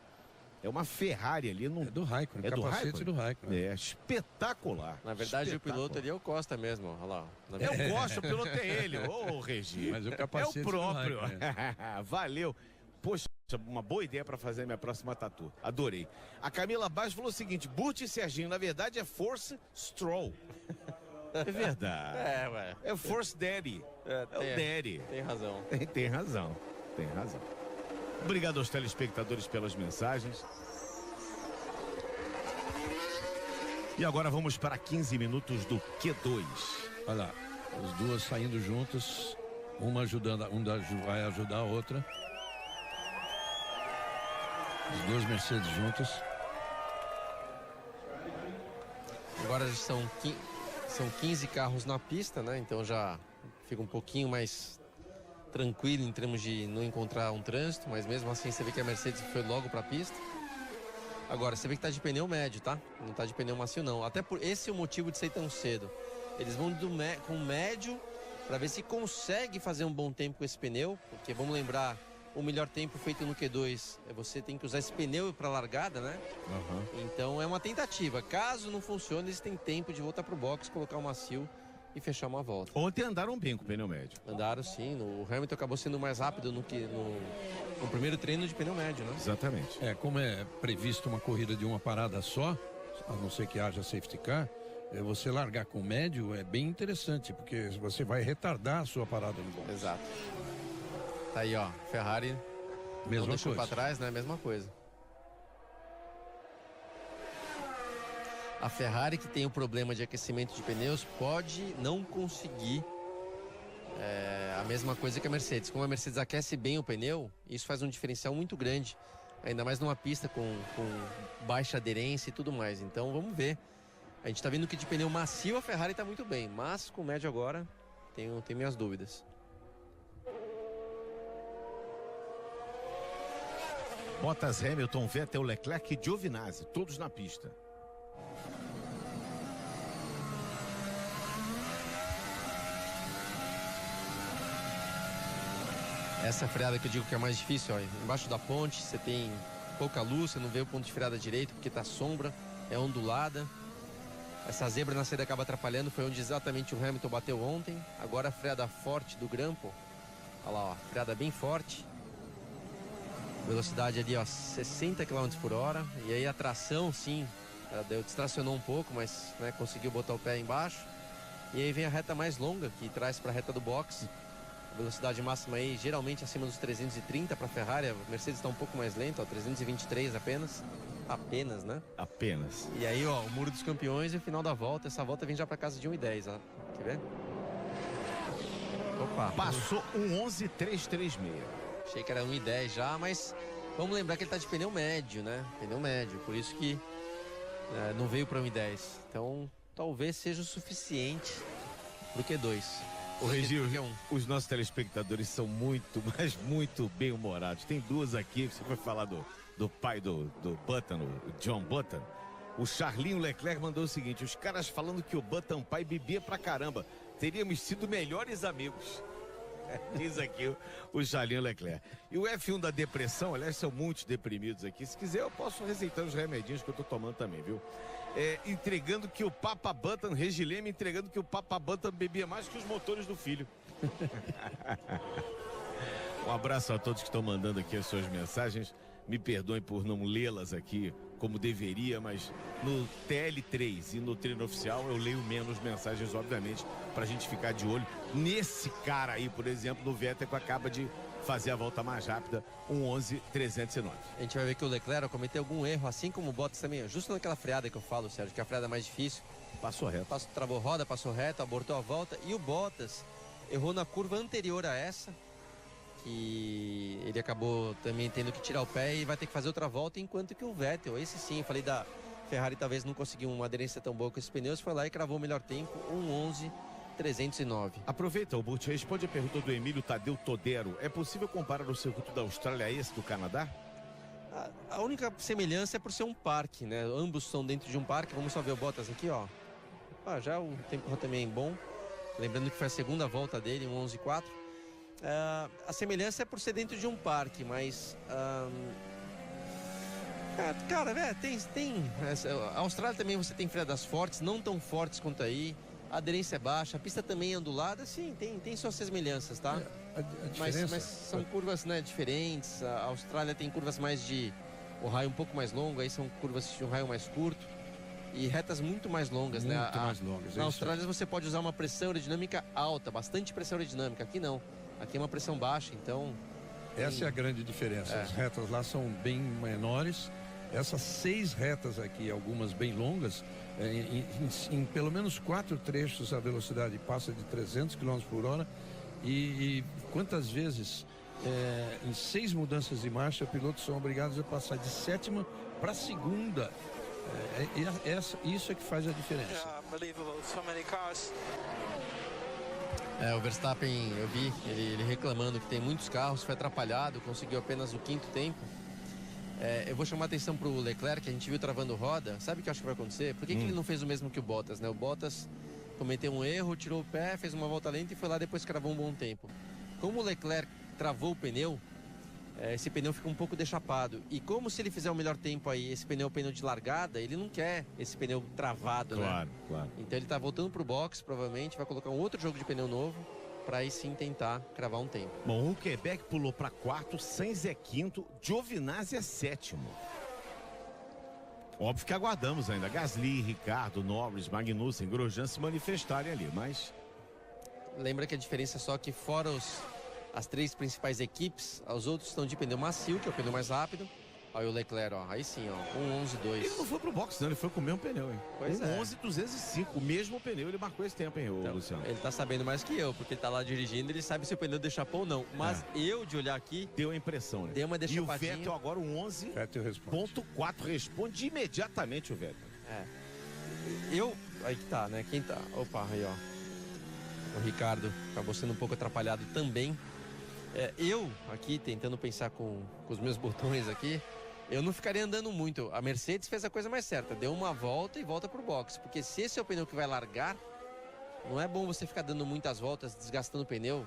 É uma Ferrari ali. Não... É do Raikkonen, É do capacete Raikkonen? do Raikkonen. É espetacular. Na verdade, o Espetacular. piloto ali é o Costa mesmo, ó. Olha lá. ó. Eu gosto, o piloto é ele. Ô, Regi. Mas o É capacete o do próprio. Raikkonen. Valeu. Poxa, uma boa ideia para fazer a minha próxima tatu. Adorei. A Camila Baixo falou o seguinte, Burt e Serginho, na verdade é Force Stroll. É verdade. Ué. É o Force Daddy. É o Daddy. Tem razão. Tem razão. Tem razão. Obrigado aos telespectadores pelas mensagens. E agora vamos para 15 minutos do Q2. Olha lá, as duas saindo juntas, uma ajudando, vai ajudar a outra. As duas Mercedes juntas. Agora são 15 carros na pista, né? Então já fica um pouquinho mais tranquilo em termos de não encontrar um trânsito, mas mesmo assim você vê que a Mercedes foi logo para a pista. Agora, você vê que tá de pneu médio, tá? Não tá de pneu macio, não. Até por esse é o motivo de ser tão cedo. Eles vão com médio para ver se consegue fazer um bom tempo com esse pneu, porque vamos lembrar, o melhor tempo feito no Q2 é você tem que usar esse pneu para largada, né? Então é uma tentativa. Caso não funcione, eles têm tempo de voltar pro box, colocar o macio e fechar uma volta. Ontem andaram bem com o pneu médio. Andaram sim, o Hamilton acabou sendo mais rápido no primeiro treino de pneu médio, né? Exatamente. Como é previsto uma corrida de uma parada só, a não ser que haja safety car, você largar com médio é bem interessante, porque você vai retardar a sua parada no box. Exato. Tá aí, ó, Ferrari Mesma não deixou coisa. para trás, né? Mesma coisa. A Ferrari, que tem o problema de aquecimento de pneus, pode não conseguir a mesma coisa que a Mercedes. Como a Mercedes aquece bem o pneu, isso faz um diferencial muito grande, ainda mais numa pista com baixa aderência e tudo mais. Então vamos ver. A gente tá vendo que de pneu macio a Ferrari tá muito bem, mas com médio agora tenho minhas dúvidas. Bottas, Hamilton, Vettel, Leclerc e Giovinazzi, todos na pista. Essa é a freada que eu digo que é mais difícil, ó. Embaixo da ponte você tem pouca luz, você não vê o ponto de freada direito porque tá sombra, é ondulada. Essa zebra na saída acaba atrapalhando, foi onde exatamente o Hamilton bateu ontem. Agora a freada forte do grampo, olha lá, ó, freada bem forte. Velocidade ali, ó, 60 km por hora. E aí a tração, sim, distracionou um pouco, mas né, conseguiu botar o pé embaixo. E aí vem a reta mais longa, que traz para a reta do box. Velocidade máxima aí, geralmente acima dos 330 para a Ferrari. A Mercedes está um pouco mais lenta, ó, 323 apenas. Apenas, né? Apenas. E aí, ó, o Muro dos Campeões e o final da volta. Essa volta vem já para casa de 1,10, ó. Quer ver? Opa. Passou um 11.336. Achei que era 1,10 já, mas vamos lembrar que ele tá de pneu médio, né? Pneu médio, por isso que não veio para 1,10. Então, talvez seja o suficiente pro Q2. O Regi, os nossos telespectadores são muito, mas muito bem-humorados. Tem duas aqui, você vai falar do pai do Button, o John Button. O Charlinho Leclerc mandou o seguinte: os caras falando que o Button pai bebia pra caramba. Teríamos sido melhores amigos. Diz aqui o Charlinho Leclerc. E o F1 da depressão, aliás, são muitos deprimidos aqui. Se quiser, eu posso receitar os remedinhos que eu tô tomando também, viu? Entregando que o Papa Button, Regileme, entregando que o Papa Button bebia mais que os motores do filho. Um abraço a todos que estão mandando aqui as suas mensagens. Me perdoem por não lê-las aqui como deveria, mas no TL3 e no treino oficial eu leio menos mensagens, obviamente, pra gente ficar de olho nesse cara aí, por exemplo, no Vettel, que acaba de fazer a volta mais rápida, um 11.309. A gente vai ver que o Leclerc cometeu algum erro, assim como o Bottas também, justo naquela freada que eu falo, Sérgio, que é a freada mais difícil. Passou reto. Travou roda, passou reto, abortou a volta, e o Bottas errou na curva anterior a essa, que ele acabou também tendo que tirar o pé e vai ter que fazer outra volta, enquanto que o Vettel, esse sim, eu falei da Ferrari talvez não conseguiu uma aderência tão boa com esses pneus, foi lá e cravou o melhor tempo, 1:11.309. Aproveita, Burt, responde a pergunta do Emílio Tadeu Todero. É possível comparar o circuito da Austrália a esse do Canadá? A única semelhança é por ser um parque, né? Ambos são dentro de um parque. Vamos só ver o Bottas aqui, ó. Já o tempo também é bom. Lembrando que foi a segunda volta dele, 1:11.4. A semelhança é por ser dentro de um parque, mas cara, tem a Austrália também você tem freadas fortes, não tão fortes quanto aí, a aderência é baixa, a pista também é ondulada, sim, tem suas semelhanças, tá? Mas são curvas, né, diferentes. A Austrália tem curvas mais de o raio um pouco mais longo, aí são curvas de um raio mais curto e retas muito mais longas, muito né? Mais longas. Na Austrália você pode usar uma pressão aerodinâmica alta, bastante pressão aerodinâmica. Aqui não. Aqui é uma pressão baixa, então... Essa é a grande diferença. As retas lá são bem menores. Essas 6 retas aqui, algumas bem longas, em pelo menos 4 trechos a velocidade passa de 300 km por hora. E quantas vezes em 6 mudanças de marcha, pilotos são obrigados a passar de 7ª para 2ª. Isso é que faz a diferença. Yeah, unbelievable. So many cars. O Verstappen, eu vi ele reclamando que tem muitos carros, foi atrapalhado, conseguiu apenas o 5º tempo. Eu vou chamar a atenção para o Leclerc, que a gente viu travando roda. Sabe o que eu acho que vai acontecer? Por que ele não fez o mesmo que o Bottas, né? O Bottas cometeu um erro, tirou o pé, fez uma volta lenta e foi lá depois cravou um bom tempo. Como o Leclerc travou o pneu, esse pneu fica um pouco deixapado. E como se ele fizer o melhor tempo aí, esse pneu é o pneu de largada, ele não quer esse pneu travado, Claro, né? claro. Então ele tá voltando pro box, provavelmente, vai colocar um outro jogo de pneu novo, para aí sim tentar cravar um tempo. Bom, o Huckenberg pulou para 4º, Sainz é 5º, Giovinazzi é 7º. Óbvio que aguardamos ainda Gasly, Ricardo, Norris, Magnussen, Grosjean se manifestarem ali, mas... Lembra que a diferença é só que fora as 3 principais equipes, os outros estão de pneu macio, que é o pneu mais rápido. Olha o Leclerc, ó, aí sim, ó, com 11.2. Ele não foi pro box, não, ele foi com o mesmo pneu, hein? Pois é. 11.205, o mesmo pneu, ele marcou esse tempo, hein, Então, Luciano? ele tá sabendo mais que eu, porque ele tá lá dirigindo, ele sabe se o pneu deixapou ou não. Mas eu, de olhar aqui, Deu a impressão, né? deu uma E o deixapadinha. Vettel agora um 11.4 Vettel responde. responde imediatamente o Vettel. Aí que tá, né? Quem tá? Opa, aí, ó. O Ricardo acabou sendo um pouco atrapalhado também. Eu, aqui, tentando pensar com os meus botões aqui, eu não ficaria andando muito. A Mercedes fez a coisa mais certa, deu uma volta e volta pro box. Porque se esse é o pneu que vai largar, não é bom você ficar dando muitas voltas, desgastando o pneu.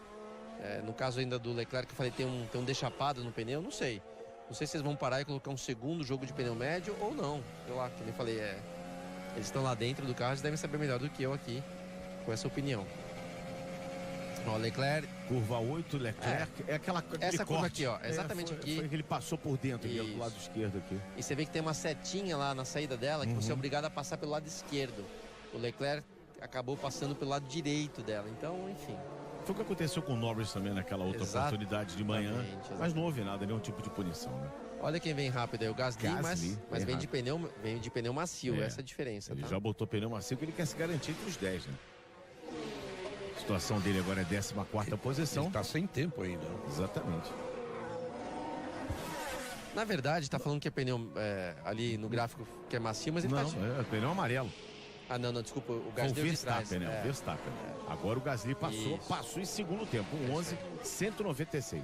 No caso ainda do Leclerc, que eu falei, tem um deixapado no pneu, não sei. Não sei se eles vão parar e colocar um segundo jogo de pneu médio ou não. Sei lá, que nem falei, eles estão lá dentro do carro, eles devem saber melhor do que eu aqui, com essa opinião. Ó, Leclerc. Curva 8, Leclerc. Aquela Essa curva corte. aqui, ó. Exatamente aqui. Foi que ele passou por dentro, ali, do lado esquerdo aqui. E você vê que tem uma setinha lá na saída dela, que você é obrigado a passar pelo lado esquerdo. O Leclerc acabou passando pelo lado direito dela. Então, enfim. Foi o que aconteceu com o Norris também naquela outra oportunidade de manhã. Exatamente. Mas não houve nada, nenhum tipo de punição, né? Olha quem vem rápido aí, o Gasly, mas vem de pneu macio, essa é a diferença. Ele tá? já botou pneu macio porque ele quer se garantir entre os 10, né? A situação dele agora é 14ª posição. Ele tá sem tempo ainda. Exatamente. Na verdade, tá falando que é pneu ali no gráfico que é macio, mas ele Não, tá... é pneu amarelo. Ah, não, desculpa, o Foi o Gasly de trás. Verstappen, né? O Verstappen. Agora o Gasly passou em segundo tempo, 11.196.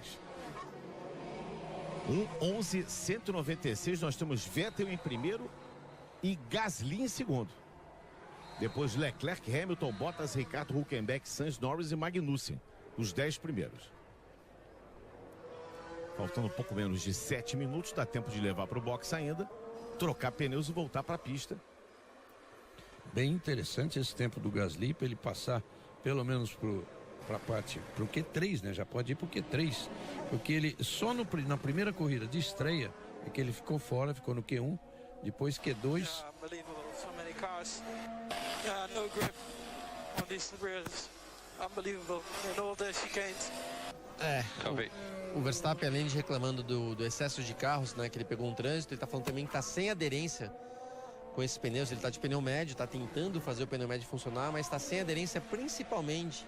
11.196, nós temos Vettel em primeiro e Gasly em segundo. Depois Leclerc, Hamilton, Bottas, Ricardo, Hülkenberg, Sainz, Norris e Magnussen. Os 10 primeiros. Faltando um pouco menos de 7 minutos, dá tempo de levar para o box ainda, trocar pneus e voltar para a pista. Bem interessante esse tempo do Gasly, para ele passar pelo menos para a parte, para o Q3, né? Já pode ir para o Q3, porque ele só na primeira corrida de estreia é que ele ficou fora, ficou no Q1, depois Q2. Unbelievable. So many cars. No grip on these rears. Unbelievable. And all the chicanes. O Verstappen, além de reclamando do excesso de carros, né, que ele pegou um trânsito, ele tá falando também que tá sem aderência com esses pneus. Ele tá de pneu médio, tá tentando fazer o pneu médio funcionar, mas tá sem aderência principalmente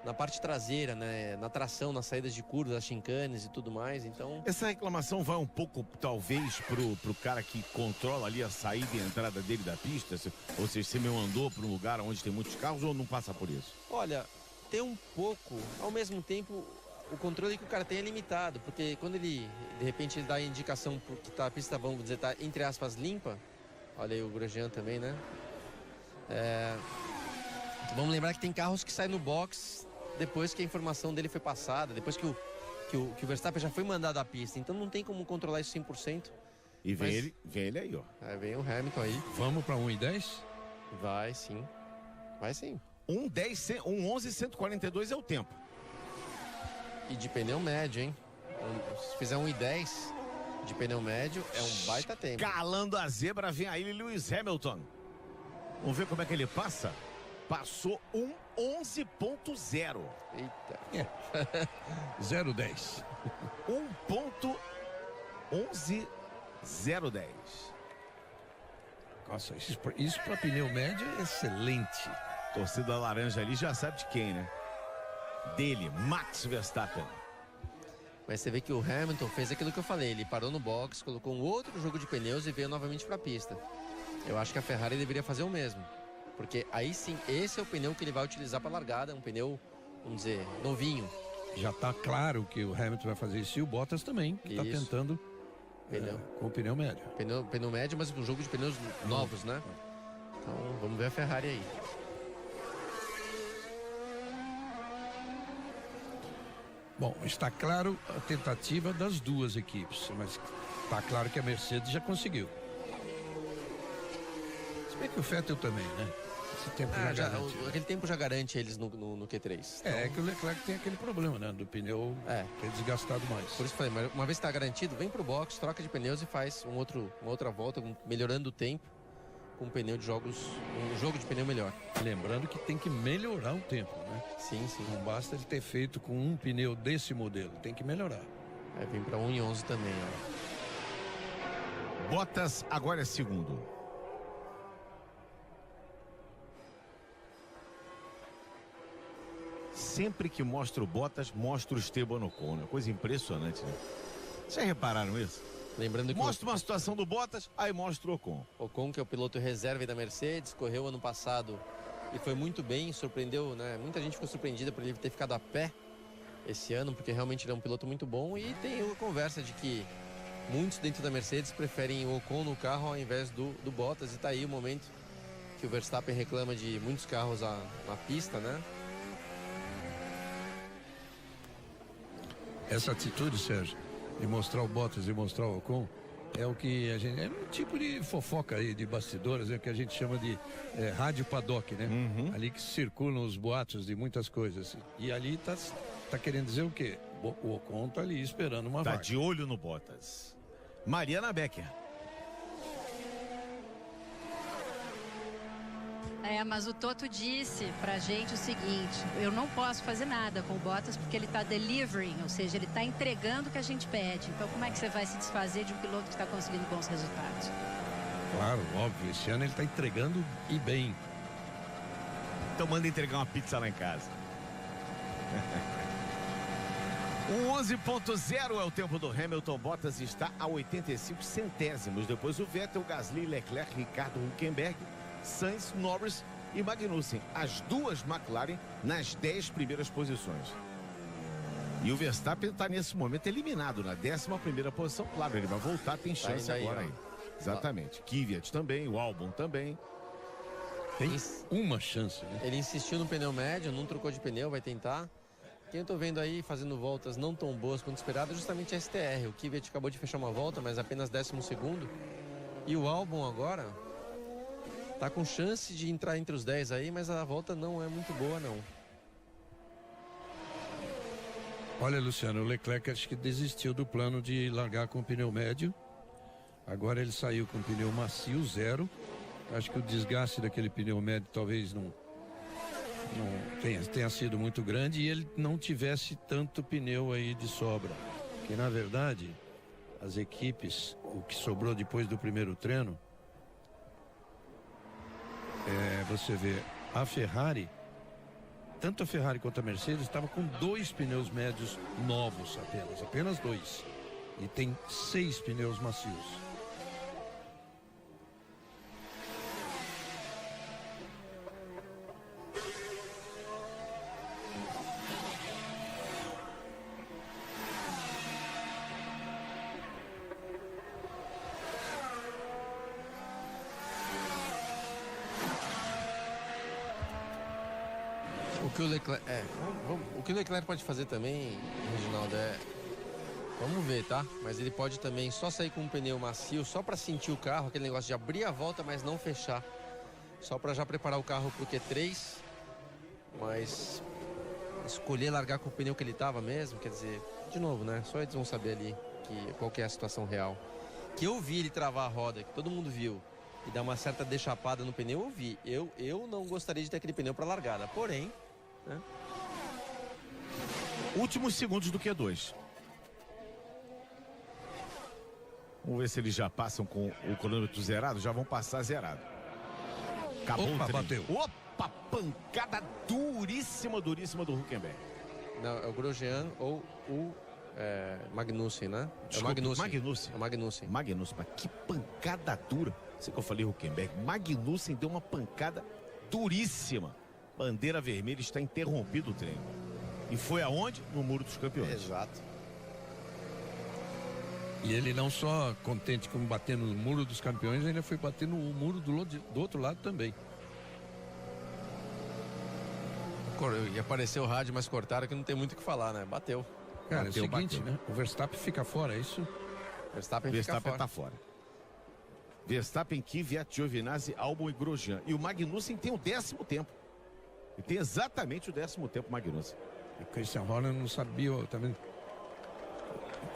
na parte traseira, né, na tração, nas saídas de curvas, as chincanes e tudo mais. Então, essa reclamação vai um pouco, talvez, pro cara que controla ali a saída e a entrada dele da pista, ou seja, se meu andou para um lugar onde tem muitos carros, ou não passa por isso? olha, tem um pouco, ao mesmo tempo, o controle que o cara tem é limitado, porque quando ele, de repente, ele dá a indicação que a pista, vamos dizer, tá, entre aspas, limpa. Olha aí o Grosjean também, né? Vamos lembrar que tem carros que saem no box depois que a informação dele foi passada, depois que o Verstappen já foi mandado à pista. Então não tem como controlar isso 100%. E vem ele aí, ó. Vem o Hamilton aí. Vamos para 1:10? Vai sim. Vai sim. 11.142 é o tempo. E de pneu médio, hein? Se fizer 1:10 de pneu médio, é um baita tempo. Calando a zebra, vem aí Lewis Hamilton. Vamos ver como é que ele passa. Passou 11.0. Eita. 0:10. 1.11010. Nossa, isso para pneu médio é excelente. Torcida laranja ali já sabe de quem, né? Dele, Max Verstappen. Mas você vê que o Hamilton fez aquilo que eu falei, ele parou no box, colocou um outro jogo de pneus e veio novamente para a pista. Eu acho que a Ferrari deveria fazer o mesmo, porque aí sim, esse é o pneu que ele vai utilizar para a largada, um pneu, vamos dizer, novinho. Já está claro que o Hamilton vai fazer isso e o Bottas também, que está tentando com o pneu médio. Pneu médio, mas um jogo de pneus novos, né? Então vamos ver a Ferrari aí. Bom, está claro a tentativa das duas equipes, mas está claro que a Mercedes já conseguiu. Se bem que o Vettel também, né? Esse tempo aquele tempo já garante eles no Q3. Então... É que o Leclerc tem aquele problema, né? Do pneu ter desgastado mais. Por isso que eu falei, mas uma vez que está garantido, vem pro box, troca de pneus e faz uma outra volta, melhorando o tempo, com um jogo de pneu melhor. Lembrando que tem que melhorar o tempo, né? Sim, sim. Não basta ele ter feito com um pneu desse modelo, tem que melhorar. Vem para 1:11 também, ó. Bottas agora é segundo. Sempre que mostra o Bottas, mostra o Esteban Ocon, né? Coisa impressionante, né? Vocês repararam isso? Lembrando que mostra uma situação do Bottas, aí mostra o Ocon. Ocon, que é o piloto reserva da Mercedes, correu ano passado e foi muito bem, surpreendeu, né? Muita gente ficou surpreendida por ele ter ficado a pé esse ano, porque realmente ele é um piloto muito bom. E tem a conversa de que muitos dentro da Mercedes preferem o Ocon no carro ao invés do Bottas. E tá aí o momento que o Verstappen reclama de muitos carros na pista, né? Essa atitude, Sérgio, de mostrar o Bottas e mostrar o Ocon, é o que a gente... É um tipo de fofoca aí, de bastidores, é o que a gente chama de rádio paddock, né? Uhum. Ali que circulam os boatos de muitas coisas. E ali tá querendo dizer o quê? O Ocon tá ali esperando uma vaga. Tá de olho no Bottas. Mariana Becker. Mas o Toto disse pra gente o seguinte: eu não posso fazer nada com o Bottas porque ele tá delivering, ou seja, ele tá entregando o que a gente pede. Então como é que você vai se desfazer de um piloto que está conseguindo bons resultados? Claro, óbvio, esse ano ele tá entregando e bem. Então manda entregar uma pizza lá em casa. O 11.0 é o tempo do Hamilton. Bottas está a 85 centésimos. Depois o Vettel, Gasly, Leclerc, Ricardo, Hülkenberg, Sainz, Norris e Magnussen. As duas McLaren nas 10 primeiras posições. E o Verstappen está nesse momento eliminado na 11ª posição. Claro, ele vai voltar, tem chance agora aí. Exatamente. Kvyat também, o Albon também. Tem uma chance, né? Ele insistiu no pneu médio, não trocou de pneu, vai tentar. Quem eu tô vendo aí fazendo voltas não tão boas quanto esperado é justamente a STR. O Kvyat acabou de fechar uma volta, mas apenas 12º. E o Albon agora tá com chance de entrar entre os 10 aí, mas a volta não é muito boa, não. Olha, Luciano, o Leclerc acho que desistiu do plano de largar com o pneu médio. Agora ele saiu com o pneu macio, 0. Acho que o desgaste daquele pneu médio talvez não tenha sido muito grande e ele não tivesse tanto pneu aí de sobra. Porque, na verdade, as equipes, o que sobrou depois do primeiro treino, você vê, a Ferrari, tanto a Ferrari quanto a Mercedes, estava com 2 pneus médios novos apenas 2. E tem 6 pneus macios. O que o Leclerc pode fazer também, Reginaldo, vamos ver, tá? Mas ele pode também só sair com um pneu macio, só para sentir o carro, aquele negócio de abrir a volta, mas não fechar. Só para já preparar o carro pro Q3. Mas escolher largar com o pneu que ele tava mesmo, quer dizer, de novo, né? Só eles vão saber ali qual que é a situação real. Que eu vi ele travar a roda, que todo mundo viu, e dar uma certa deixapada no pneu, eu vi. Eu não gostaria de ter aquele pneu para largada, porém... né? Últimos segundos do Q2. Vamos ver se eles já passam com o cronômetro zerado. Já vão passar zerado. Acabou o trem. Bateu. Opa, pancada duríssima do Hülkenberg. Não, é o Grosjean ou o Magnussen, né? Desculpa, Magnussen. É o Magnussen. Magnussen, mas que pancada dura. Sei que eu falei Hülkenberg. Magnussen deu uma pancada duríssima. Bandeira vermelha, está interrompido o treino. E foi aonde? No Muro dos Campeões. Exato. E ele não só contente com bater no Muro dos Campeões, ainda foi bater no muro do outro lado também. E apareceu o rádio, mas cortaram que não tem muito o que falar, né? Bateu. Cara, Bateu, é o seguinte, bateu. né? O Verstappen fica fora, é isso? Verstappen Tá fora. Verstappen, Kvyat, Giovinazzi, Albon e Grosjean. E o Magnussen tem o 10º tempo. Ele tem exatamente o 10º tempo, Magnussen. E Christian Horner não sabia, também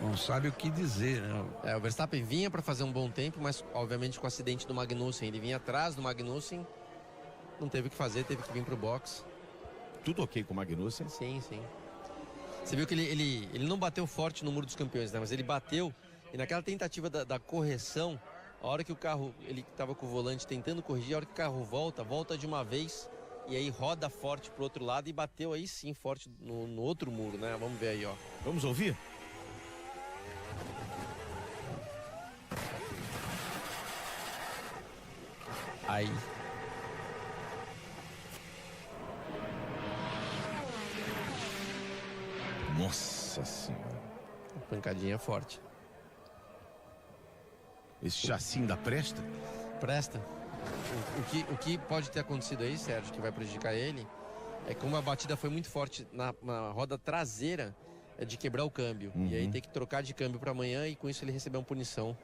não sabe o que dizer, né? O Verstappen vinha para fazer um bom tempo, mas obviamente com o acidente do Magnussen. Ele vinha atrás do Magnussen, não teve o que fazer, teve que vir pro box. Tudo ok com o Magnussen? Sim. Você viu que ele não bateu forte no Muro dos Campeões, né? Mas ele bateu e naquela tentativa da correção, a hora que o carro, ele estava com o volante tentando corrigir, a hora que o carro volta de uma vez e aí roda forte pro outro lado e bateu aí sim forte no outro muro, né? Vamos ver aí, ó. Vamos ouvir? Aí. Nossa Senhora. Pancadinha forte. Esse chassi ainda presta? Presta. O que pode ter acontecido aí, Sérgio, que vai prejudicar ele, é como a batida foi muito forte na roda traseira, é de quebrar o câmbio. E aí tem que trocar de câmbio para amanhã e com isso ele receber uma punição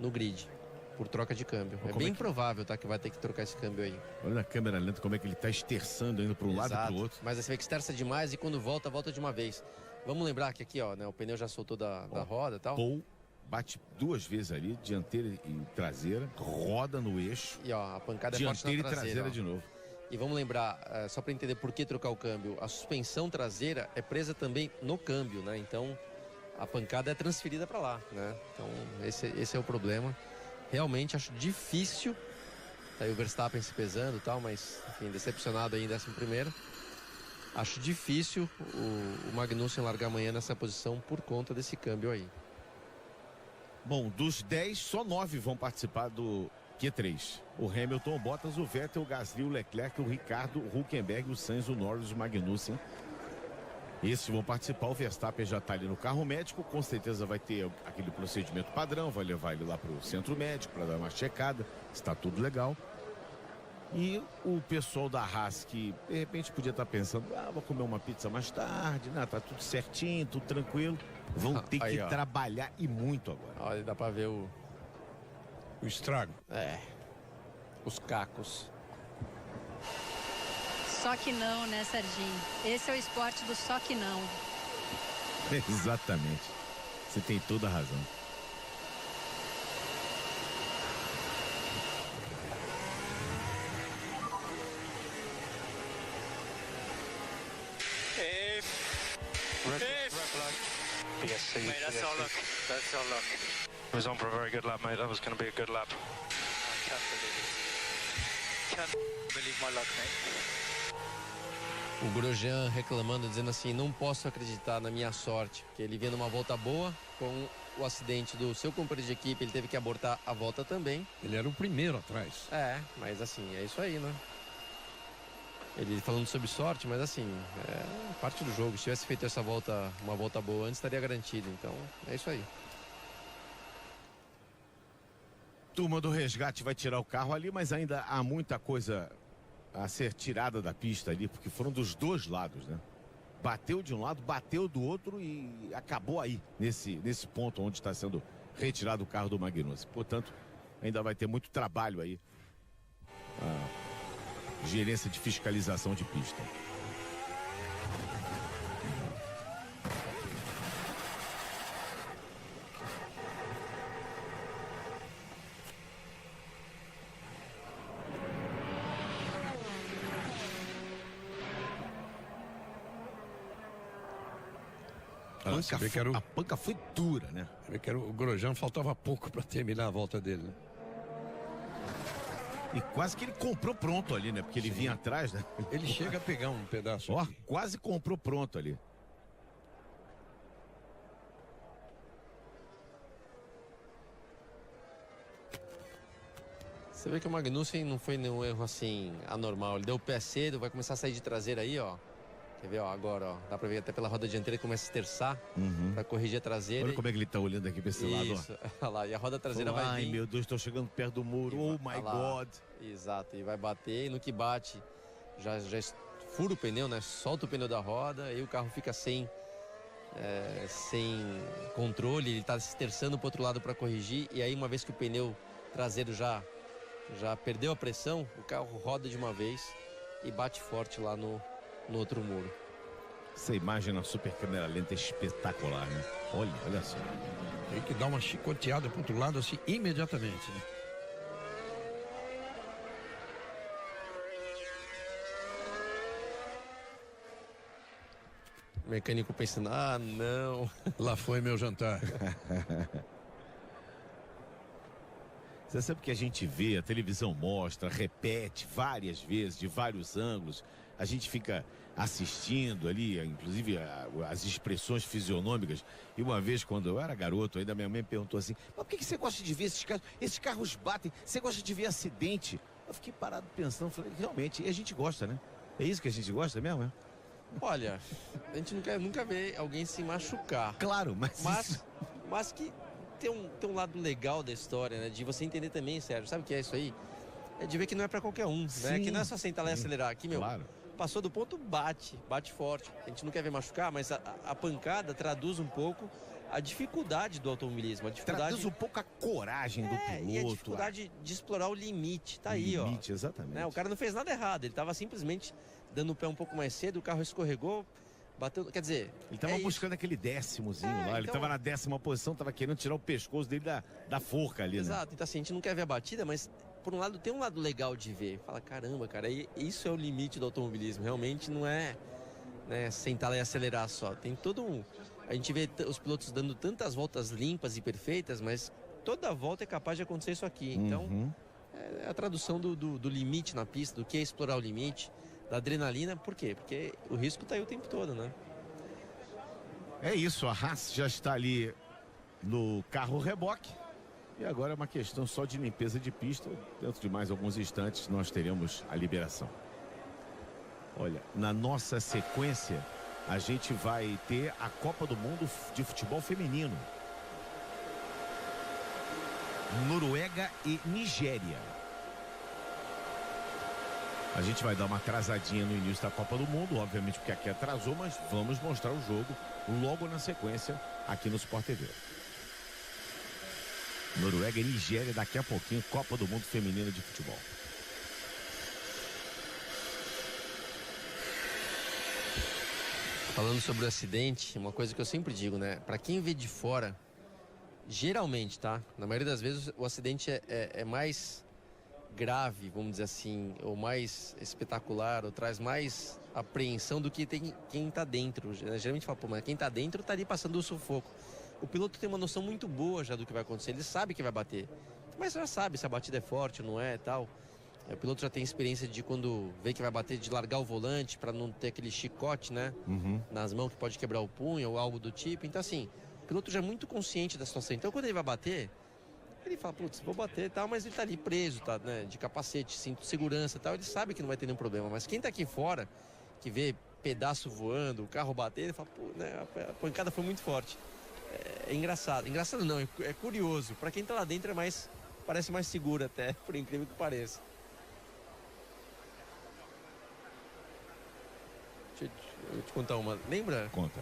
no grid. Por troca de câmbio. É bem provável, tá, que vai ter que trocar esse câmbio aí. Olha na câmera lenta como é que ele tá esterçando, indo para um lado e para o outro. Mas você vê que esterça demais e quando volta de uma vez. Vamos lembrar que aqui, ó, né, o pneu já soltou da roda e tal. Paul bate 2 vezes ali, dianteira e traseira, roda no eixo. E ó, a pancada é forte na dianteira e traseira, traseira de novo. E vamos lembrar, só para entender por que trocar o câmbio, a suspensão traseira é presa também no câmbio, né? Então a pancada é transferida para lá, né? Então esse é o problema. Realmente acho difícil, tá aí o Verstappen se pesando e tal, mas enfim, decepcionado aí em 11º. Acho difícil o Magnussen largar amanhã nessa posição por conta desse câmbio aí. Bom, dos 10, só 9 vão participar do Q3. O Hamilton, o Bottas, o Vettel, o Gasly, o Leclerc, o Ricardo, o Hülkenberg, o Sainz, o Norris, o Magnussen. Esses vão participar. O Verstappen já está ali no carro médico, com certeza vai ter aquele procedimento padrão, vai levar ele lá para o centro médico para dar uma checada, está tudo legal. E o pessoal da Haas, que de repente podia estar pensando, vou comer uma pizza mais tarde, né? Tá tudo certinho, tudo tranquilo. Vão ter aí, que trabalhar e muito agora. Olha, dá para ver o estrago. Os cacos. Só que não, né, Serginho? Esse é o esporte do só que não. Exatamente. Você tem toda a razão. Mate, that's our luck. That's our luck. It was on for a very good lap, mate. That was going to be a good lap. I can't believe it. Can't believe my luck, mate. O Grosjean reclamando, dizendo assim, não posso acreditar na minha sorte, porque ele vinha numa volta boa, com o acidente do seu companheiro de equipe, ele teve que abortar a volta também. Ele era o primeiro atrás. Mas assim, é isso aí, né? Ele falando sobre sorte, mas assim, é parte do jogo. Se tivesse feito essa volta, uma volta boa antes, estaria garantido. Então, é isso aí. Turma do resgate vai tirar o carro ali, mas ainda há muita coisa a ser tirada da pista ali, porque foram dos dois lados, né? Bateu de um lado, bateu do outro e acabou aí, nesse ponto onde está sendo retirado o carro do Magnussen. Portanto, ainda vai ter muito trabalho aí. Gerência de fiscalização de pista. A panca foi dura, né? O Grosjean faltava pouco para terminar a volta dele, né? E quase que ele comprou pronto ali, né? Porque ele vinha atrás, né? Ele chega a pegar um pedaço. Quase comprou pronto ali. Você vê que o Magnussen não foi nenhum erro assim anormal. Ele deu o pé cedo, vai começar a sair de traseira aí, ó. Quer ver, ó, agora, ó. Dá pra ver até pela roda dianteira que começa a terçar pra corrigir a traseira. Olha como é que ele tá olhando aqui pra esse lado, ó. Isso, olha lá. E a roda traseira vai Ai, vir. meu Deus, tô chegando perto do muro. Oh, my Olha lá. God. Exato, e vai bater. E no que bate, já fura o pneu, né? Solta o pneu da roda. E o carro fica sem controle. Ele tá se terçando pro outro lado pra corrigir. E aí, uma vez que o pneu traseiro já perdeu a pressão, o carro roda de uma vez e bate forte lá no outro muro. Essa imagem na super câmera lenta é espetacular, né? Olha só. Tem que dar uma chicoteada pro outro lado assim imediatamente, né? O mecânico pensando, ah, não. Lá foi meu jantar. Você sabe que a gente vê, a televisão mostra, repete várias vezes, de vários ângulos. A gente fica assistindo ali, inclusive as expressões fisionômicas. E uma vez, quando eu era garoto, ainda minha mãe perguntou assim: mas por que você gosta de ver esses carros? Esses carros batem, você gosta de ver acidente? Eu fiquei parado pensando, falei, realmente, e a gente gosta, né? É isso que a gente gosta mesmo, né? Olha, a gente nunca vê alguém se machucar. Claro, mas que tem um lado legal da história, né? De você entender também, Sérgio, sabe o que é isso aí? É de ver que não é pra qualquer um, né? Que não é só sentar lá e acelerar. Aqui, meu, claro. Passou do ponto, bate forte. A gente não quer ver machucar, mas a pancada traduz um pouco a dificuldade do automobilismo. A dificuldade... Traduz um pouco a coragem do piloto. E a dificuldade de explorar o limite. Tá aí, ó. Limite, exatamente. Né? O cara não fez nada errado, ele tava simplesmente dando o pé um pouco mais cedo, o carro escorregou, bateu, quer dizer... Ele tava buscando aquele décimozinho lá, ele tava na 10ª posição, tava querendo tirar o pescoço dele da forca ali, Exato, né? então assim, a gente não quer ver a batida, mas por um lado tem um lado legal de ver. Fala, caramba, cara, isso é o limite do automobilismo, realmente não é, né, sentar lá e acelerar só. Tem todo um... A gente vê os pilotos dando tantas voltas limpas e perfeitas, mas toda volta é capaz de acontecer isso aqui. Então, é a tradução do limite na pista, do que é explorar o limite, da adrenalina. Por quê? Porque o risco tá aí o tempo todo, né? É isso, a Haas já está ali no carro reboque. E agora é uma questão só de limpeza de pista. Dentro de mais alguns instantes nós teremos a liberação. Olha, na nossa sequência, a gente vai ter a Copa do Mundo de futebol feminino. Noruega e Nigéria. A gente vai dar uma atrasadinha no início da Copa do Mundo, obviamente porque aqui atrasou, mas vamos mostrar o jogo logo na sequência aqui no Sport TV. Noruega e Nigéria daqui a pouquinho, Copa do Mundo Feminina de Futebol. Falando sobre o acidente, uma coisa que eu sempre digo, né? Pra quem vê de fora, geralmente, tá? Na maioria das vezes o acidente é mais grave, vamos dizer assim, ou mais espetacular, ou traz mais apreensão do que tem quem tá dentro. Geralmente fala, pô, mas quem tá dentro tá ali passando o sufoco. O piloto tem uma noção muito boa já do que vai acontecer, ele sabe que vai bater, mas já sabe se a batida é forte ou não é e tal. O piloto já tem experiência de quando vê que vai bater, de largar o volante para não ter aquele chicote, né? Nas mãos que pode quebrar o punho ou algo do tipo. Então assim, o piloto já é muito consciente da situação. Então quando ele vai bater, ele fala, putz, vou bater e tal, mas ele tá ali preso, tá, né? De capacete, cinto de segurança e tal, ele sabe que não vai ter nenhum problema. Mas quem tá aqui fora, que vê pedaço voando, o carro bater, ele fala, pô, né? A pancada foi muito forte. É engraçado. Engraçado não, é curioso. Para quem tá lá dentro parece mais seguro até, por incrível que pareça. Deixa eu te contar uma. Lembra? Conta.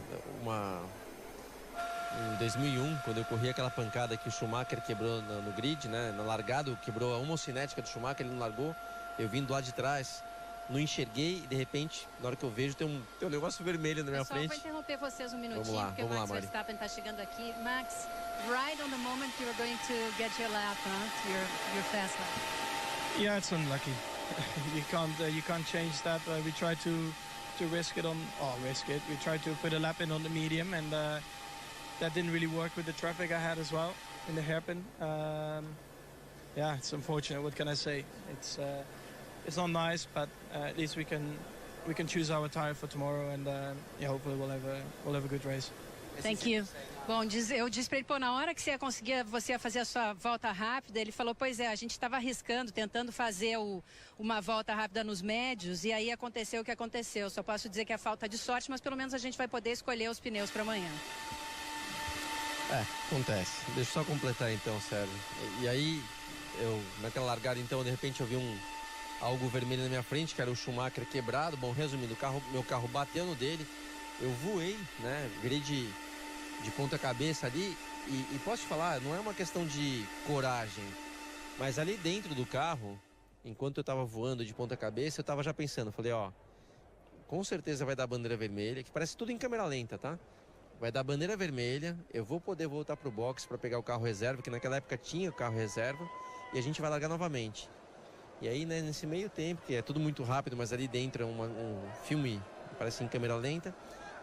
Em 2001, quando eu corri aquela pancada que o Schumacher quebrou no grid, né? Na largada, quebrou a homocinética do Schumacher, ele não largou. Eu vim do lado de trás, não enxerguei e de repente, na hora que eu vejo, tem um negócio vermelho na minha frente. Só vou interromper vocês um minutinho, porque vamos o lá, Max Mari. Verstappen está chegando aqui. Max, right on the moment you were going to get your lap, your fast lap. Yeah, it's unlucky. you can't change that. We try to risk it We tried to put a lap in on the medium, and that didn't really work with the traffic I had as well in the hairpin. Yeah, it's unfortunate. What can I say? It's not nice, but at least we can choose our tire for tomorrow, and hopefully we'll have a good race. Thank you. Bom, eu disse para ele, pô, na hora que você ia fazer a sua volta rápida, ele falou, pois é, a gente estava arriscando, tentando fazer uma volta rápida nos médios, e aí aconteceu o que aconteceu. Só posso dizer que é falta de sorte, mas pelo menos a gente vai poder escolher os pneus para amanhã. Acontece. Deixa eu só completar então, Sérgio. E aí, naquela largada então, de repente eu vi algo vermelho na minha frente, que era o Schumacher quebrado. Bom, resumindo, meu carro bateu no dele, eu voei, né, virei de ponta cabeça ali, e posso te falar, não é uma questão de coragem, mas ali dentro do carro, enquanto eu tava voando de ponta cabeça, eu tava já pensando, falei, com certeza vai dar bandeira vermelha, que parece tudo em câmera lenta, tá? Vai dar bandeira vermelha, eu vou poder voltar pro box para pegar o carro reserva, que naquela época tinha o carro reserva, e a gente vai largar novamente. E aí, né, nesse meio tempo, que é tudo muito rápido, mas ali dentro é um filme, parece em câmera lenta,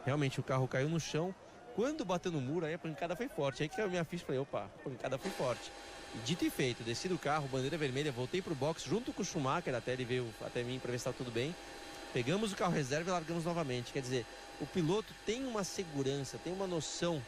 realmente o carro caiu no chão. Quando bateu no muro, aí a pancada foi forte. Aí que a minha ficha, falei, opa, a pancada foi forte. E dito e feito, desci do carro, bandeira vermelha, voltei pro box junto com o Schumacher, até ele veio até mim para ver se estava tudo bem. Pegamos o carro reserva e largamos novamente. Quer dizer, o piloto tem uma segurança, tem uma noção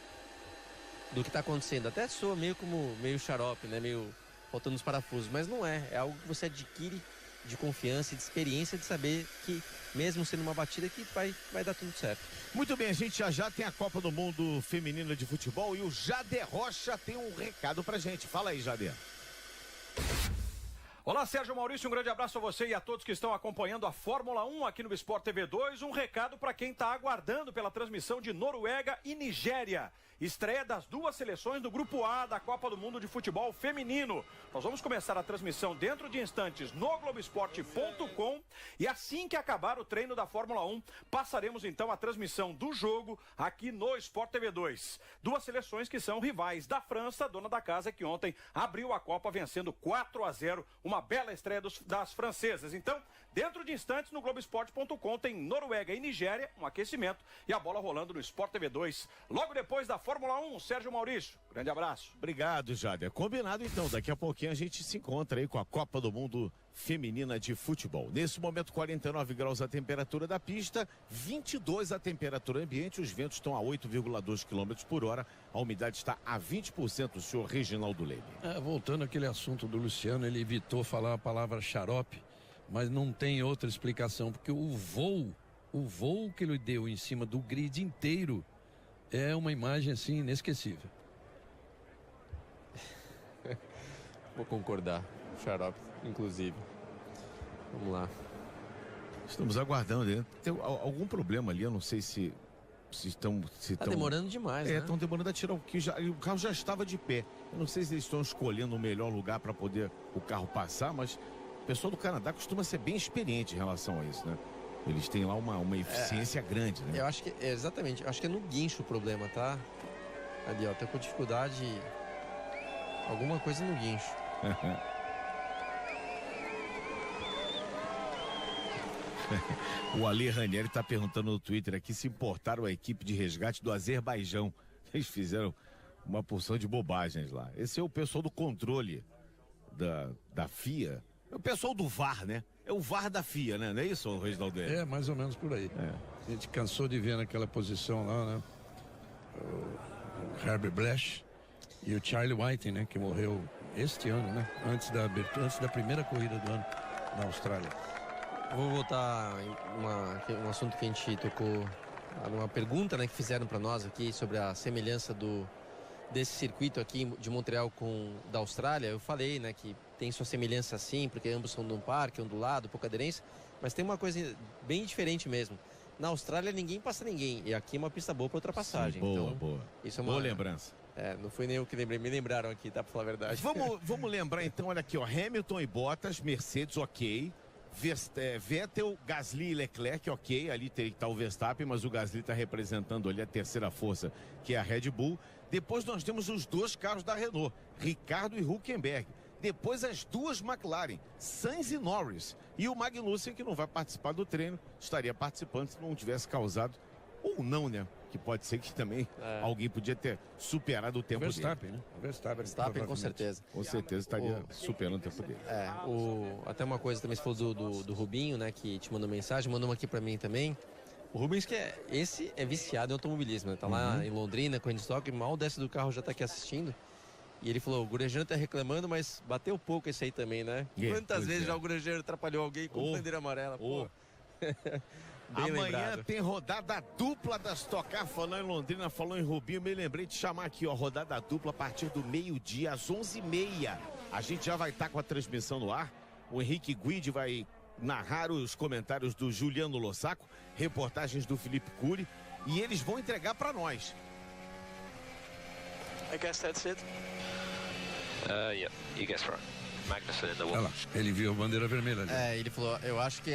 do que está acontecendo. Até soa meio xarope, né? Meio faltando os parafusos, mas não é. É algo que você adquire de confiança e de experiência, de saber que mesmo sendo uma batida que vai dar tudo certo. Muito bem, a gente já tem a Copa do Mundo Feminina de Futebol e o Jader Rocha tem um recado pra gente. Fala aí, Jader. Olá, Sérgio Maurício, um grande abraço a você e a todos que estão acompanhando a Fórmula 1 aqui no Sport TV 2. Um recado para quem está aguardando pela transmissão de Noruega e Nigéria. Estreia das duas seleções do Grupo A da Copa do Mundo de Futebol Feminino. Nós vamos começar a transmissão dentro de instantes no Globoesporte.com e assim que acabar o treino da Fórmula 1, passaremos então a transmissão do jogo aqui no Sport TV 2. Duas seleções que são rivais da França, dona da casa, que ontem abriu a Copa vencendo 4-0, uma bela estreia das francesas. Então, dentro de instantes no Globoesporte.com tem Noruega e Nigéria, um aquecimento e a bola rolando no Sport TV 2. Logo depois da Fórmula 1, Sérgio Maurício, grande abraço. Obrigado, Jader. Combinado então, daqui a pouquinho a gente se encontra aí com a Copa do Mundo Feminina de Futebol. Nesse momento, 49 graus a temperatura da pista, 22 a temperatura ambiente, os ventos estão a 8,2 km por hora, a umidade está a 20%, o senhor Reginaldo Leme. Voltando àquele assunto do Luciano, ele evitou falar a palavra xarope, mas não tem outra explicação, porque o voo que ele deu em cima do grid inteiro é uma imagem assim inesquecível. Vou concordar, xarope, inclusive. Vamos lá. Estamos aguardando, né? Tem algum problema ali, eu não sei se estão... Tá demorando demais, né? Estão demorando a tirar o carro já estava de pé. Eu não sei se eles estão escolhendo o melhor lugar para poder o carro passar, mas o pessoal do Canadá costuma ser bem experiente em relação a isso, né? Eles têm lá uma eficiência grande, né? Eu acho que, exatamente, eu acho que é no guincho o problema, tá? Ali, ó, tá com dificuldade, alguma coisa no guincho. O Ali Ranieri tá perguntando no Twitter aqui se importaram a equipe de resgate do Azerbaijão. Eles fizeram uma porção de bobagens lá. Esse é o pessoal do controle da FIA. É o pessoal do VAR, né? É o VAR da FIA, né? Não é isso, Reginaldo? É, mais ou menos por aí. A gente cansou de ver naquela posição lá, né? O Herbert Blash e o Charlie Whiting, né? Que morreu este ano, né? Antes da primeira corrida do ano na Austrália. Vou voltar em um assunto que a gente tocou, numa pergunta, né, que fizeram para nós aqui sobre a semelhança desse circuito aqui de Montreal com da Austrália. Eu falei, né, que tem sua semelhança sim, porque ambos são de um parque, um do lado, pouca aderência, mas tem uma coisa bem diferente mesmo. Na Austrália ninguém passa ninguém, e aqui é uma pista boa para ultrapassagem. Sim, boa, então, boa. Isso é boa lembrança. Não foi nem eu que lembrei, me lembraram aqui, tá, para falar a verdade. Vamos lembrar então, olha aqui, ó, Hamilton e Bottas, Mercedes, ok. Vettel, Gasly e Leclerc, ok, ali tem que estar o Verstappen, mas o Gasly está representando ali a terceira força, que é a Red Bull. Depois nós temos os dois carros da Renault, Ricciardo e Hülkenberg. Depois as duas McLaren, Sainz e Norris. E o Magnussen, que não vai participar do treino, estaria participando se não tivesse causado, ou não, né? Que pode ser que também alguém podia ter superado o tempo Verstappen, dele. né? Verstappen, com certeza. Com certeza estaria superando o tempo dele. Até uma coisa também, você falou do Rubinho, né? Que te mandou mensagem, mandou uma aqui pra mim também. O Rubens, esse é viciado em automobilismo, né? Tá lá em Londrina, com o estoque, mal desce do carro, já tá aqui assistindo. E ele falou, o Gurejano tá reclamando, mas bateu pouco esse aí também, né? Quantas vezes já o Gurejano atrapalhou alguém com bandeira amarela? Pô. Amanhã lembrado. tem rodada dupla da Stock Car. Falou em Londrina, falou em Rubinho. Me lembrei de chamar aqui, ó, rodada dupla a partir do meio-dia, às 11h30. A gente já vai estar com a transmissão no ar. O Henrique Guidi vai narrar os comentários do Juliano Lossaco, reportagens do Felipe Cury, e eles vão entregar para nós. I guess that's it. Yeah, you guess right. Magnussen in the Olha wall. lá, ele viu a bandeira vermelha ali. Ele falou, eu acho que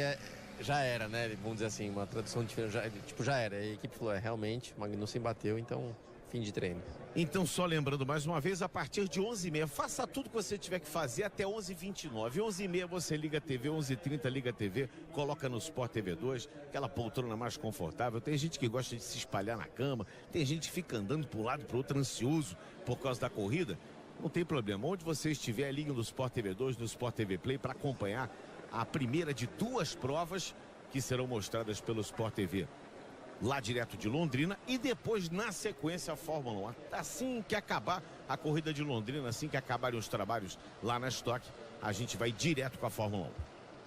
já era, né? Vamos dizer assim, uma tradução diferente. Já era. A equipe falou, realmente, o Magnussen bateu, então, fim de treino. Então, só lembrando mais uma vez, a partir de 11h30, faça tudo que você tiver que fazer até 11h29. 11h30 você liga a TV, 11h30 liga a TV, coloca no Sport TV 2, aquela poltrona mais confortável. Tem gente que gosta de se espalhar na cama, tem gente que fica andando para um lado e para o outro ansioso por causa da corrida. Não tem problema, onde você estiver, ligue no Sport TV 2, no Sport TV Play para acompanhar a primeira de 2 provas que serão mostradas pelo Sport TV. Lá direto de Londrina e depois na sequência a Fórmula 1. Assim que acabar a corrida de Londrina, assim que acabarem os trabalhos lá na Stock, a gente vai direto com a Fórmula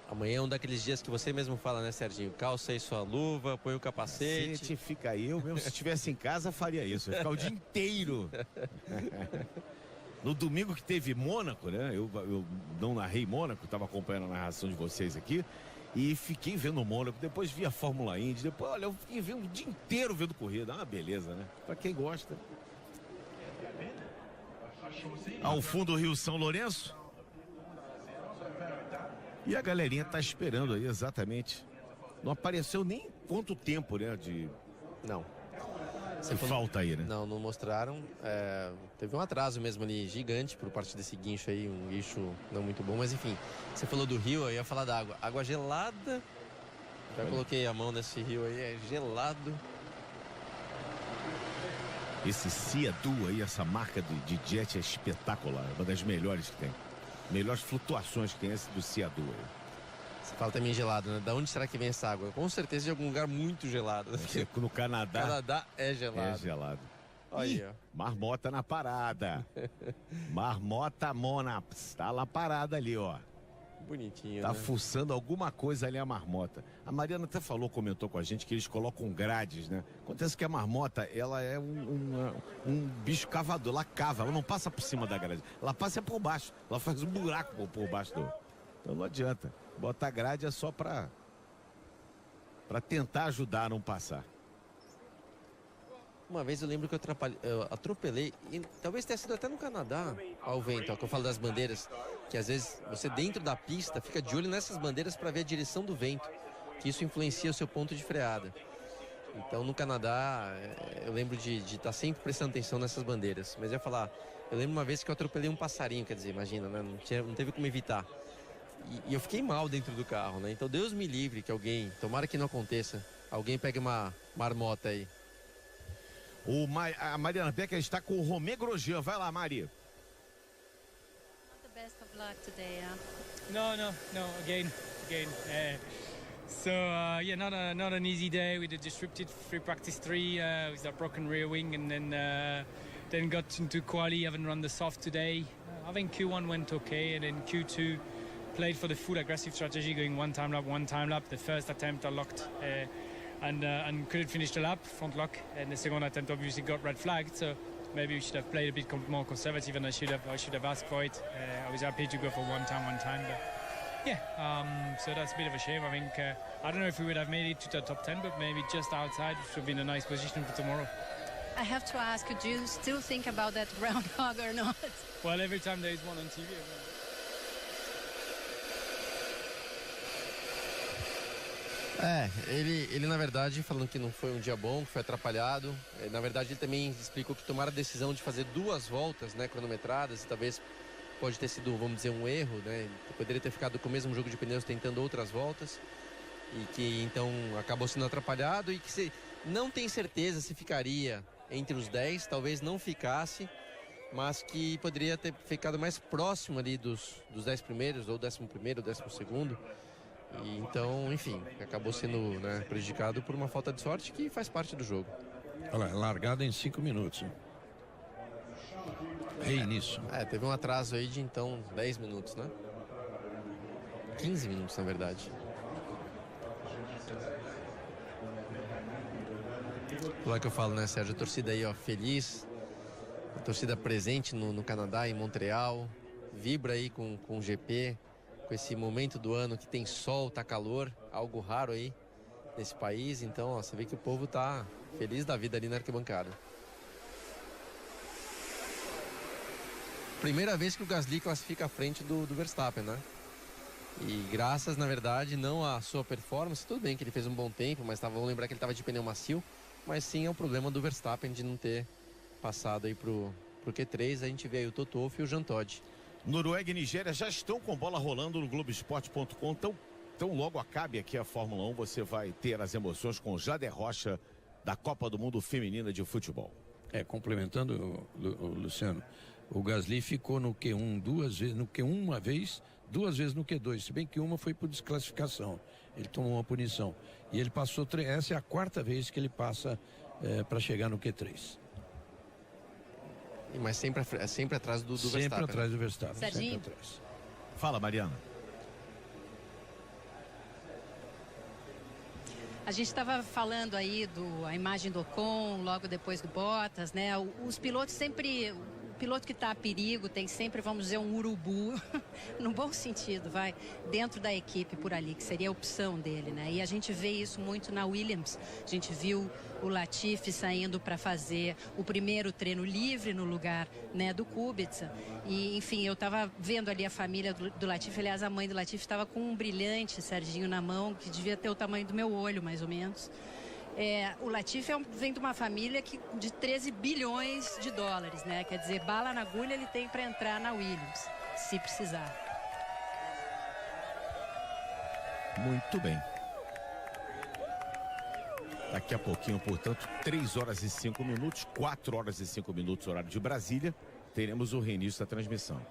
1. Amanhã é um daqueles dias que você mesmo fala, né, Serginho? Calça aí sua luva, põe o capacete. Fica aí, eu mesmo se estivesse em casa faria isso, ia ficar o dia inteiro. No domingo que teve Mônaco, né? Eu não narrei Mônaco, estava acompanhando a narração de vocês aqui. E fiquei vendo o Mônaco, depois vi a Fórmula Indy, depois, olha, eu fiquei vendo o dia inteiro vendo corrida. Ah, beleza, né? Pra quem gosta. Ao fundo o Rio São Lourenço. E a galerinha tá esperando aí, exatamente. Não apareceu nem quanto tempo, né? Não. Falta aí, né? Não mostraram. Teve um atraso mesmo ali, gigante, por parte desse guincho aí, um guincho não muito bom, mas enfim. Você falou do rio, eu ia falar da água. Água gelada. Já coloquei a mão nesse rio aí, é gelado. Esse Sea-Doo aí, essa marca de jet é espetacular, é uma das melhores que tem. Melhores flutuações que tem esse do Sea-Doo aí. Você fala também gelado, né? Da onde será que vem essa água? Com certeza de algum lugar muito gelado. No Canadá. Canadá é gelado. É gelado. Aí, ó. Marmota na parada. Marmota Monaps. Tá lá parada ali, ó. Bonitinho, Tá né? fuçando alguma coisa ali a marmota. A Mariana até comentou com a gente que eles colocam grades, né? Acontece que a marmota, ela é um bicho cavador. Ela cava, ela não passa por cima da grade. Ela passa por baixo. Ela faz um buraco por baixo do... Então não adianta. Botar grade é só pra tentar ajudar a não passar. Uma vez eu lembro que eu atropelei, e talvez tenha sido até no Canadá, ao vento, ó, que eu falo das bandeiras, que às vezes você dentro da pista fica de olho nessas bandeiras para ver a direção do vento, que isso influencia o seu ponto de freada. Então no Canadá eu lembro de estar sempre prestando atenção nessas bandeiras. Mas eu ia falar, eu lembro uma vez que eu atropelei um passarinho, quer dizer, imagina, né? Não teve como evitar. E eu fiquei mal dentro do carro, né? Então Deus me livre que alguém, tomara que não aconteça, alguém pegue uma marmota aí. A Mariana Becker está com o Romé Grosjean. Vai lá, Mari. Not the best of luck today, huh? No. Again. Yeah, not an easy day with a disrupted free practice 3 with that broken rear wing, and then got into quali. Haven't run the soft today. I think Q1 went okay, and then Q2 played for the full aggressive strategy, going one time lap. The first attempt I locked and couldn't finish the lap, front lock, and the second attempt obviously got red flagged. So maybe we should have played a bit more conservative, and I should have asked for it. I was happy to go for one time, but yeah. So that's a bit of a shame. I think I don't know if we would have made it to the top 10, but maybe just outside, which would have been a nice position for tomorrow. I have to ask, do you still think about that groundhog or not? Well, every time there is one on TV. Ele na verdade falando que não foi um dia bom, que foi atrapalhado. Na verdade ele também explicou que tomaram a decisão de fazer 2 voltas, né, cronometradas, e talvez pode ter sido, vamos dizer, um erro, né? Ele poderia ter ficado com o mesmo jogo de pneus tentando outras voltas, e que então acabou sendo atrapalhado, e que não tem certeza se ficaria entre os 10, talvez não ficasse, mas que poderia ter ficado mais próximo ali dos 10 primeiros, ou 11º, 12º. E então, enfim, acabou sendo, né, prejudicado por uma falta de sorte que faz parte do jogo. Olha lá, largada em 5 minutos. Hein? Reinício. Teve um atraso aí de então 10 minutos, né? 15 minutos, na verdade. Lá que eu falo, né, Sérgio? A torcida aí, ó, feliz. A torcida presente no Canadá, em Montreal. Vibra aí com o GP, com esse momento do ano que tem sol, tá calor. Algo raro aí nesse país. Então, ó, você vê que o povo tá feliz da vida ali na arquibancada. Primeira vez que o Gasly classifica à frente do Verstappen, né? E graças, na verdade, não à sua performance, tudo bem que ele fez um bom tempo, mas vamos lembrar que ele estava de pneu macio, mas sim é o problema do Verstappen de não ter passado aí pro Q3. A gente vê aí o Toto Wolff e o Jean Todt. Noruega e Nigéria já estão com bola rolando no Globoesporte.com. Então logo acabe aqui a Fórmula 1, você vai ter as emoções com Jader Rocha da Copa do Mundo Feminina de Futebol. Complementando, Luciano, o Gasly ficou no Q1 duas vezes, no Q1 uma vez, 2 vezes no Q2, se bem que uma foi por desclassificação. Ele tomou uma punição. E ele passou, essa é a 4ª vez que ele passa para chegar no Q3. Mas sempre atrás do Verstappen. Sempre atrás do Verstappen. Serginho. Fala, Mariana. A gente estava falando aí a imagem do Ocon, logo depois do Bottas, né? Os pilotos sempre... O piloto que está a perigo tem sempre, vamos dizer, um urubu, no bom sentido, dentro da equipe por ali, que seria a opção dele, né? E a gente vê isso muito na Williams. A gente viu o Latifi saindo para fazer o primeiro treino livre no lugar, né, do Kubica. E, enfim, eu estava vendo ali a família do Latifi. Aliás, a mãe do Latifi estava com um brilhante, Serginho, na mão, que devia ter o tamanho do meu olho, mais ou menos. O Latifi vem de uma família de 13 bilhões de dólares, né? Quer dizer, bala na agulha ele tem para entrar na Williams, se precisar. Muito bem. Daqui a pouquinho, portanto, 3 horas e 5 minutos, 4 horas e 5 minutos, horário de Brasília, teremos o reinício da transmissão.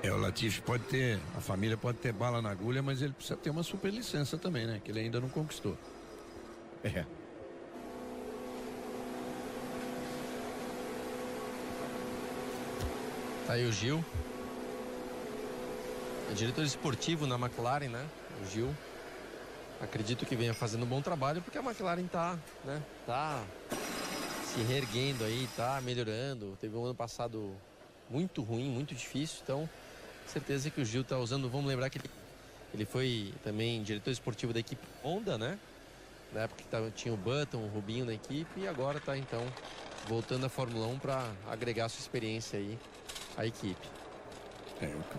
O Latifi a família pode ter bala na agulha, mas ele precisa ter uma superlicença também, né? Que ele ainda não conquistou. Tá aí o Gil. É diretor esportivo na McLaren, né? O Gil. Acredito que venha fazendo um bom trabalho, porque a McLaren tá se reerguendo aí, tá melhorando. Teve um ano passado muito ruim, muito difícil, então certeza que o Gil tá usando. Vamos lembrar que ele foi também diretor esportivo da equipe Honda, né? Na época que tinha o Button, o Rubinho na equipe, e agora tá então voltando à Fórmula 1 para agregar sua experiência aí à equipe.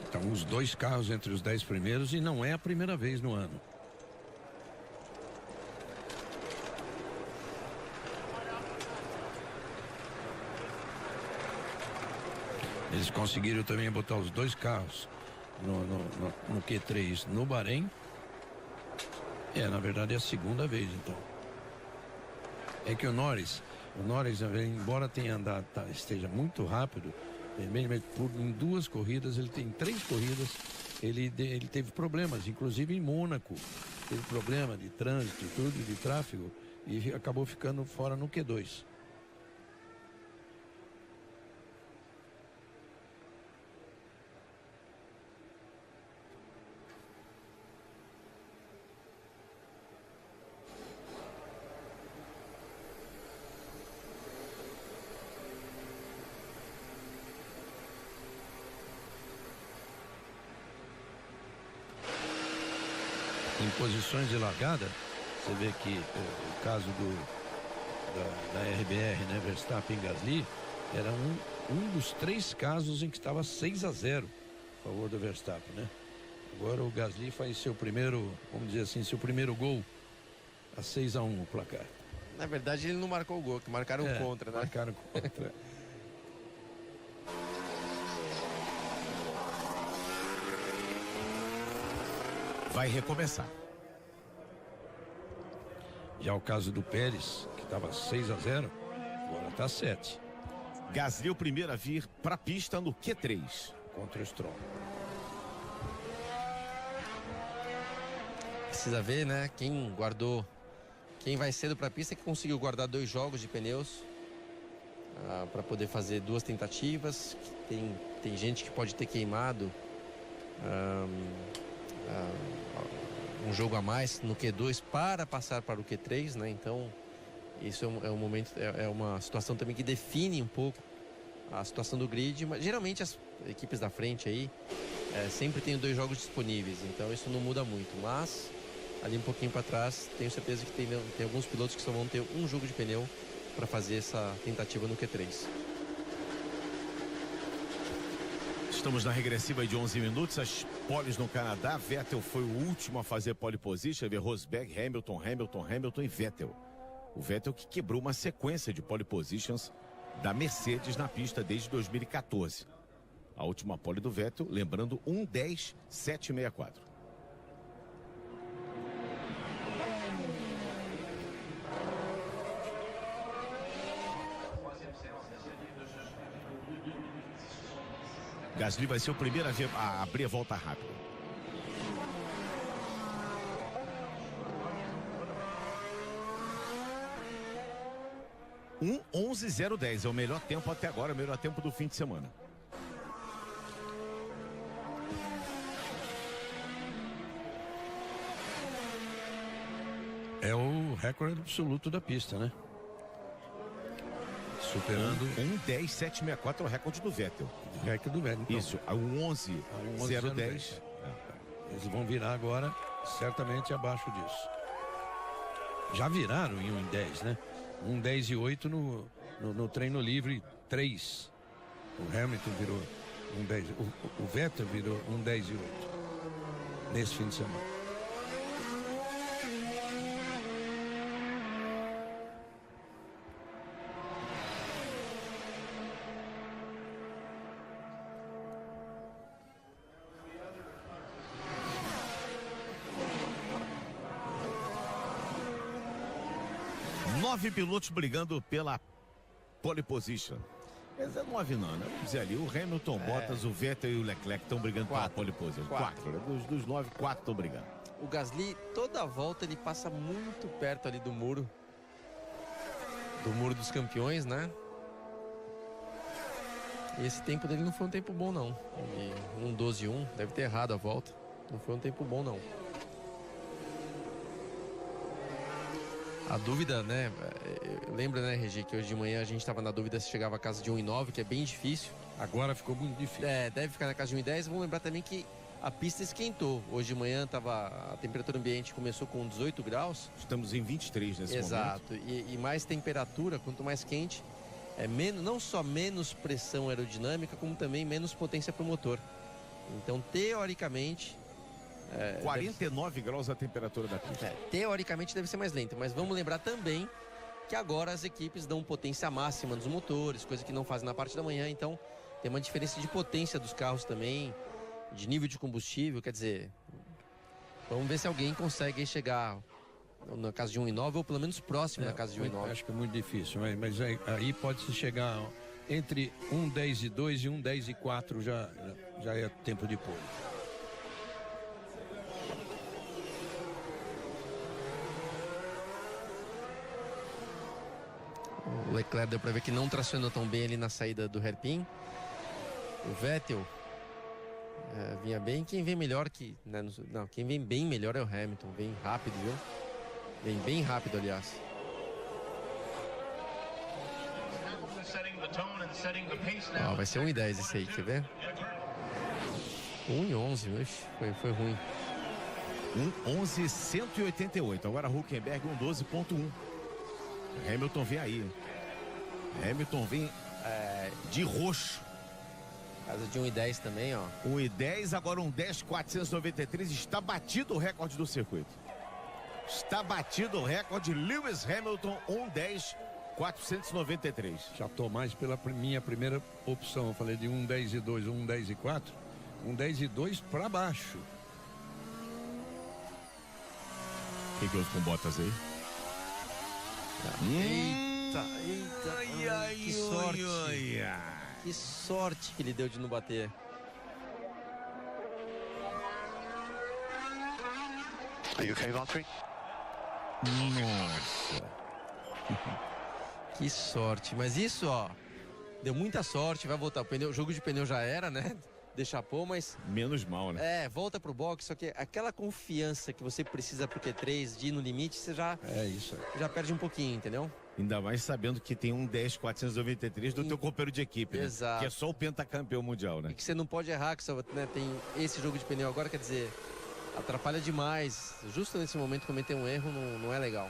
Então os 2 carros entre os 10 primeiros, e não é a primeira vez no ano. Eles conseguiram também botar os 2 carros no Q3 no Bahrein. Na verdade é a 2ª vez, então. É que o Norris, embora tenha andado, esteja muito rápido, em 2 corridas, ele tem 3 corridas, ele teve problemas, inclusive em Mônaco, teve problema de trânsito, tudo, de tráfego, e acabou ficando fora no Q2. Em posições de largada, você vê que o caso da RBR, né, Verstappen e Gasly, era um dos 3 casos em que estava 6-0 a favor do Verstappen, né? Agora o Gasly faz seu primeiro, vamos dizer assim, seu primeiro gol a 6-1 o placar. Na verdade ele não marcou o gol, que marcaram contra, né? Marcaram contra. Vai recomeçar. Já o caso do Pérez, que estava 6-0, agora está 7. Gasly o primeiro a vir para a pista no Q3. Contra o Stroll. Precisa ver, né? Quem vai cedo para a pista, que conseguiu guardar 2 jogos de pneus para poder fazer 2 tentativas. Tem gente que pode ter queimado um jogo a mais no Q2 para passar para o Q3, né? Então isso é um momento, é uma situação também que define um pouco a situação do grid. Mas geralmente as equipes da frente aí sempre tem 2 jogos disponíveis, então isso não muda muito. Mas ali um pouquinho para trás, tenho certeza que tem alguns pilotos que só vão ter um jogo de pneu para fazer essa tentativa no Q3. Estamos na regressiva de 11 minutos, as poles no Canadá. Vettel foi o último a fazer pole position, Rosberg, Hamilton e Vettel. O Vettel que quebrou uma sequência de pole positions da Mercedes na pista desde 2014. A última pole do Vettel, lembrando, 1:10.764. Gasly vai ser o primeiro a abrir a volta rápida. Um 11:010 é o melhor tempo até agora, o melhor tempo do fim de semana. É o recorde absoluto da pista, né? Superando 1:10.764 é o recorde do Vettel. O recorde do Vettel. Então, isso, a 11:010. Eles vão virar agora certamente abaixo disso. Já viraram em 1:10, né? 1:10.8 no treino livre 3. O Hamilton virou 1:10. O Vettel virou 1:10.8 nesse fim de semana. Nove pilotos brigando pela pole position. Mas é 9 não, né? Vamos dizer ali, o Hamilton, Bottas, o Vettel e o Leclerc estão brigando pela pole position. 4, né? Dos 9, 4 estão brigando. O Gasly, toda a volta, ele passa muito perto ali do muro dos campeões, né? E esse tempo dele não foi um tempo bom, não. 1:12.1, deve ter errado a volta. Não foi um tempo bom, não. A dúvida, né? Lembra, né, Regi, que hoje de manhã a gente estava na dúvida se chegava a casa de 1:09, que é bem difícil. Agora ficou muito difícil. Deve ficar na casa de 1:10. Vamos lembrar também que a pista esquentou. Hoje de manhã a temperatura ambiente começou com 18 graus. Estamos em 23 nesse momento. Exato. E mais temperatura, quanto mais quente, não só menos pressão aerodinâmica, como também menos potência para o motor. Então, teoricamente... 49 graus a temperatura da pista. Teoricamente deve ser mais lenta, mas vamos lembrar também que agora as equipes dão potência máxima nos motores, coisa que não fazem na parte da manhã, então tem uma diferença de potência dos carros também, de nível de combustível, quer dizer, vamos ver se alguém consegue chegar na casa de 1:09 ou pelo menos próximo da casa de 1:09. Acho que é muito difícil, mas aí pode-se chegar entre 1:10.2 e 1:10.4 já é tempo de pole. O Leclerc deu para ver que não tracionou tão bem ali na saída do hairpin. O Vettel vinha bem. Quem vem melhor que... Não, quem vem bem melhor é o Hamilton. Vem rápido, viu? Vem bem rápido, aliás. Vai ser 1:10 esse aí, quer ver? 1:11, foi ruim. 1:11.188. Agora Hülkenberg 1:12.1. Hamilton vem aí. Hamilton vem de roxo. Casa de 1:10 também, ó. 1:10, agora 1:10.493. Está batido o recorde do circuito. Está batido o recorde. Lewis Hamilton, 1:10.493. Já estou mais pela minha primeira opção. Eu falei de 1:10.2, 1:10.4. 1:10.2 para baixo. O que houve com Bottas aí? Eita. Que sorte. Que sorte que ele deu de não bater. Are you okay, Valtteri? Nossa. Que sorte. Mas isso, ó, deu muita sorte. Vai voltar. O jogo de pneu já era, né? Deixar pôr, mas... Menos mal, né? Volta pro box, só que aquela confiança que você precisa pro Q3 de ir no limite, você já... Já perde um pouquinho, entendeu? Ainda mais sabendo que tem um 10.493 do teu companheiro de equipe, né? Exato. Que é só o pentacampeão mundial, né? E que você não pode errar, que só, né, tem esse jogo de pneu agora, quer dizer, atrapalha demais. Justo nesse momento cometer um erro não é legal.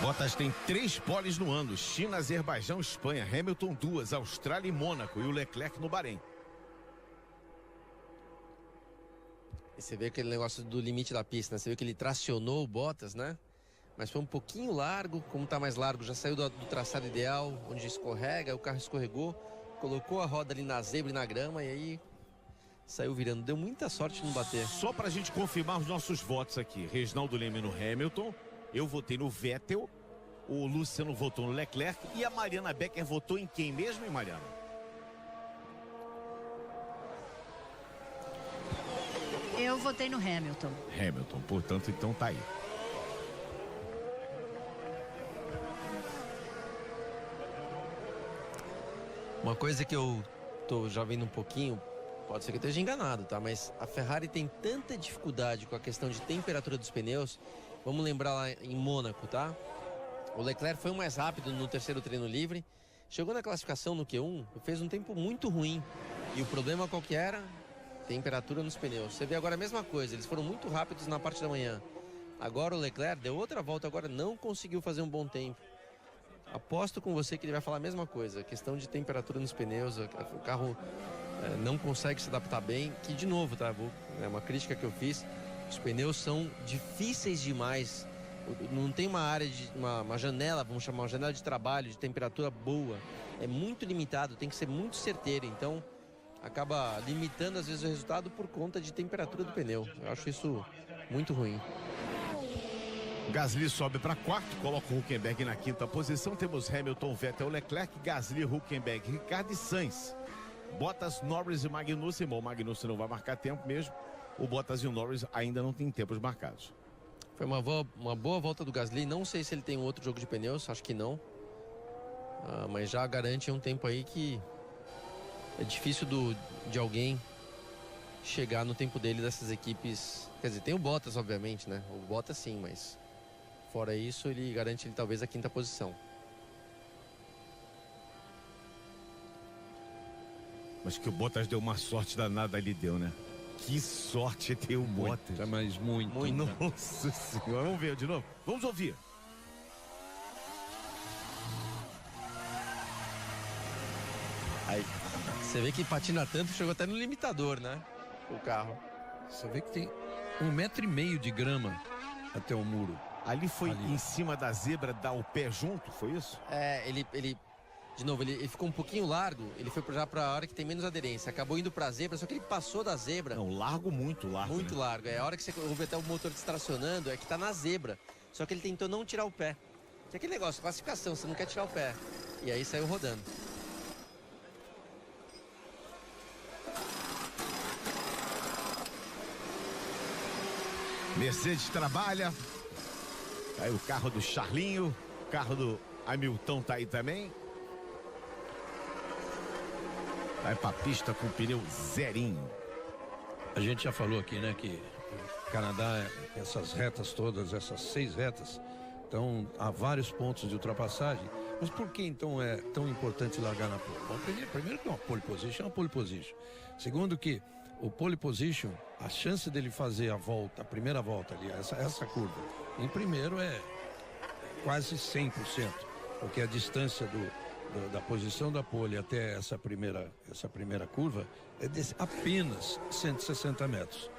Bottas tem 3 poles no ano: China, Azerbaijão, Espanha, Hamilton 2, Austrália e Mônaco, e o Leclerc no Bahrein. E você vê aquele negócio do limite da pista, né? Você vê que ele tracionou o Bottas, né? Mas foi um pouquinho largo, como tá mais largo, já saiu do traçado ideal, onde escorrega, o carro escorregou, colocou a roda ali na zebra e na grama, e aí saiu virando. Deu muita sorte de não bater. Só pra gente confirmar os nossos votos aqui: Reginaldo Leme no Hamilton, eu votei no Vettel, o Luciano votou no Leclerc e a Mariana Becker votou em quem mesmo, hein, Mariana? Eu votei no Hamilton. Hamilton, portanto, então tá aí. Uma coisa que eu tô já vendo um pouquinho, pode ser que eu esteja enganado, tá? Mas a Ferrari tem tanta dificuldade com a questão de temperatura dos pneus. Vamos lembrar lá em Mônaco, tá? O Leclerc foi o mais rápido no terceiro treino livre. Chegou na classificação no Q1, fez um tempo muito ruim. E o problema qual que era? Temperatura nos pneus. Você vê agora a mesma coisa, eles foram muito rápidos na parte da manhã. Agora o Leclerc deu outra volta, agora não conseguiu fazer um bom tempo. Aposto com você que ele vai falar a mesma coisa. Questão de temperatura nos pneus, o carro não consegue se adaptar bem. Que de novo, tá? É uma crítica que eu fiz. Os pneus são difíceis demais. Não tem uma área de uma janela, vamos chamar uma janela de trabalho, de temperatura boa. É muito limitado, tem que ser muito certeiro. Então acaba limitando às vezes o resultado por conta de temperatura do pneu. Eu acho isso muito ruim. Gasly sobe para quarto, coloca o Hülkenberg na quinta posição. Temos Hamilton, Vettel, Leclerc, Gasly, Hülkenberg, Ricardo e Sainz. Bottas, Norris e Magnussen. Bom, o Magnussen não vai marcar tempo mesmo. O Bottas e o Norris ainda não têm tempos marcados. Foi uma boa volta do Gasly. Não sei se ele tem um outro jogo de pneus, acho que não. Mas já garante um tempo aí que é difícil de alguém chegar no tempo dele dessas equipes. Quer dizer, tem o Bottas, obviamente, né? O Bottas sim, mas fora isso, ele garante talvez a quinta posição. Mas que o Bottas deu uma sorte danada ali, deu, né? Que sorte ter o Bottas. Mas muito. Nossa senhora. Vamos ver de novo? Vamos ouvir. Aí, você vê que patina tanto, chegou até no limitador, né? O carro. Você vê que tem 1,5 metro de grama até o muro. Ali foi em cima da zebra, dar o pé junto, foi isso? De novo, ele ficou um pouquinho largo, ele foi já para a hora que tem menos aderência, acabou indo para a zebra, só que ele passou da zebra. Não, muito largo. Muito né? largo, a hora que você ouve até o motor distracionando, é que tá na zebra, só que ele tentou não tirar o pé. Que é aquele negócio, classificação, você não quer tirar o pé. E aí saiu rodando. Mercedes trabalha. Aí o carro do Charlinho, o carro do Hamilton tá aí também. Vai pra pista com o pneu zerinho. A gente já falou aqui, né, que o Canadá, essas retas todas, essas 6 retas, estão a vários pontos de ultrapassagem. Mas por que então é tão importante largar na pole? Bom, primeiro que uma pole position é uma pole position. Segundo que o pole position, a chance dele fazer a primeira volta ali, essa curva, em primeiro é quase 100%, porque a distância da posição da pole até essa primeira curva é de apenas 160 metros.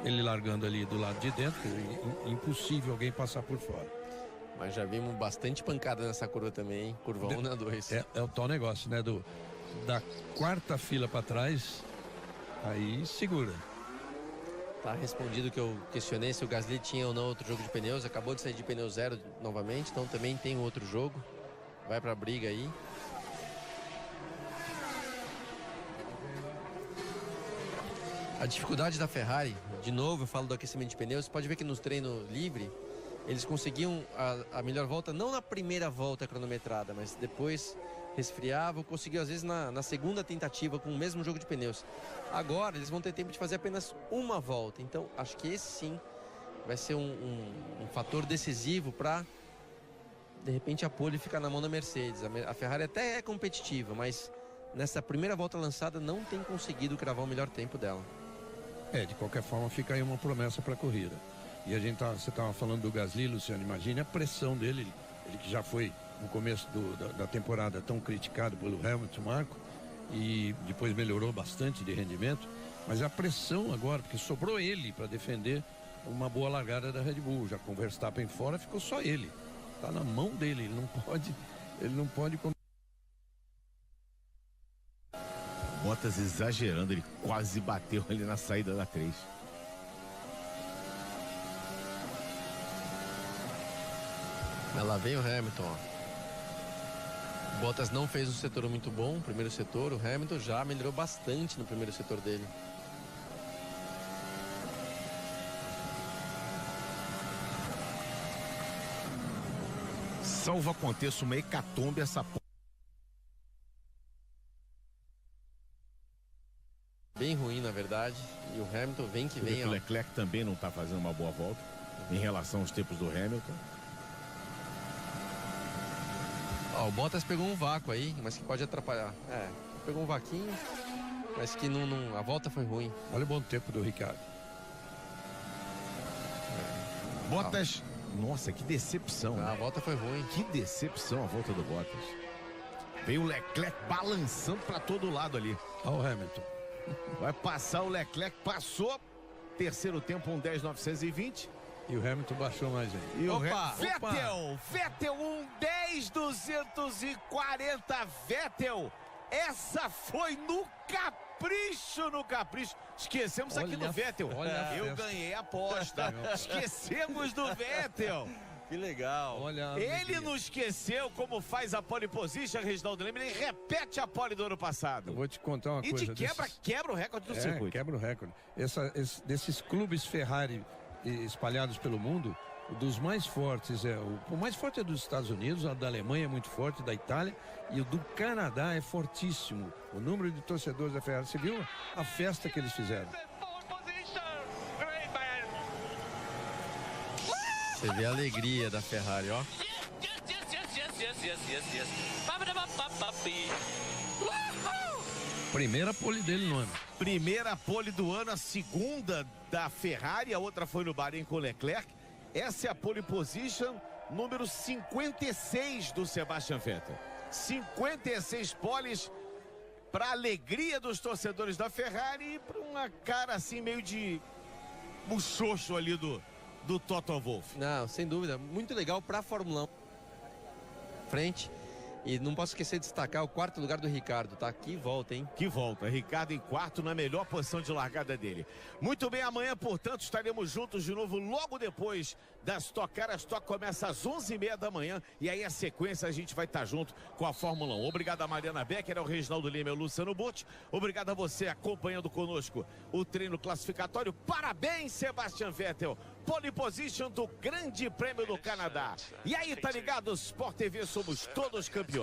Ele largando ali do lado de dentro, é impossível alguém passar por fora. Mas já vimos bastante pancada nessa curva também, hein? Curva 1 na 2. É o tal negócio, né? Da quarta fila para trás, aí segura. Tá respondido que eu questionei se o Gasly tinha ou não outro jogo de pneus. Acabou de sair de pneu 0 novamente, então também tem outro jogo. Vai pra briga aí. A dificuldade da Ferrari, de novo eu falo do aquecimento de pneus, você pode ver que nos treinos livre, eles conseguiam a melhor volta, não na primeira volta cronometrada, mas depois resfriavam, conseguiam às vezes na segunda tentativa com o mesmo jogo de pneus. Agora eles vão ter tempo de fazer apenas uma volta, então acho que esse sim vai ser um fator decisivo para, de repente, a pole ficar na mão da Mercedes. A Ferrari até é competitiva, mas nessa primeira volta lançada não tem conseguido cravar o melhor tempo dela. De qualquer forma fica aí uma promessa para a corrida. E você estava falando do Gasly, Luciano, imagine a pressão dele, ele que já foi no começo da temporada tão criticado pelo Hamilton, Marco, e depois melhorou bastante de rendimento, mas a pressão agora, porque sobrou ele para defender uma boa largada da Red Bull, já com o Verstappen fora, ficou só ele, está na mão dele, ele não pode Bottas exagerando, ele quase bateu ali na saída da 3. Lá vem o Hamilton, ó. Bottas não fez um setor muito bom, o primeiro setor. O Hamilton já melhorou bastante no primeiro setor dele. Salvo aconteça uma hecatombe, essa bem ruim, na verdade. E o Hamilton vem que vem. O Leclerc também não está fazendo uma boa volta em relação aos tempos do Hamilton. O Bottas pegou um vácuo aí, mas que pode atrapalhar. Pegou um vaquinho, mas que a volta foi ruim. Olha o bom tempo do Ricardo. Bottas, nossa, que decepção. A volta foi ruim. Que decepção a volta do Bottas. Veio o Leclerc balançando para todo lado ali. Olha o Hamilton. Vai passar o Leclerc, passou. Terceiro tempo, 1:10.920. E o Hamilton baixou mais aí. E o Vettel, 1:10.240. Vettel, essa foi no capricho. Esquecemos aqui do Vettel. Eu ganhei a aposta. Esquecemos do Vettel. Que legal. Ele não esqueceu como faz a pole position, Reginaldo Leme. Ele repete a pole do ano passado. Eu vou te contar uma coisa. E de quebra o recorde do circuito. Quebra o recorde. Desses clubes Ferrari espalhados pelo mundo, dos mais fortes o mais forte é dos Estados Unidos, a da Alemanha é muito forte, da Itália, e o do Canadá é fortíssimo. O número de torcedores da Ferrari, você viu a festa que eles fizeram? Você vê a alegria da Ferrari, ó. Primeira pole dele no ano. Primeira pole do ano, a segunda da Ferrari, a outra foi no Bahrein com o Leclerc. Essa é a pole position número 56 do Sebastian Vettel. 56 poles para alegria dos torcedores da Ferrari e para uma cara assim meio de muxoxo ali do Toto Wolff. Não, sem dúvida, muito legal para a Fórmula 1. Frente. E não posso esquecer de destacar o quarto lugar do Ricardo, tá? Que volta, hein? Que volta. Ricardo em quarto, na melhor posição de largada dele. Muito bem, amanhã, portanto, estaremos juntos de novo logo depois das Stock Car. A Stock começa às 11h30 da manhã e aí a sequência a gente vai estar junto com a Fórmula 1. Obrigado a Mariana Becker, ao Reginaldo Lima e ao Luciano Burti. Obrigado a você acompanhando conosco o treino classificatório. Parabéns, Sebastian Vettel. Pole position do Grande Prêmio do Canadá. E aí, tá ligado? Sport TV, somos todos campeões.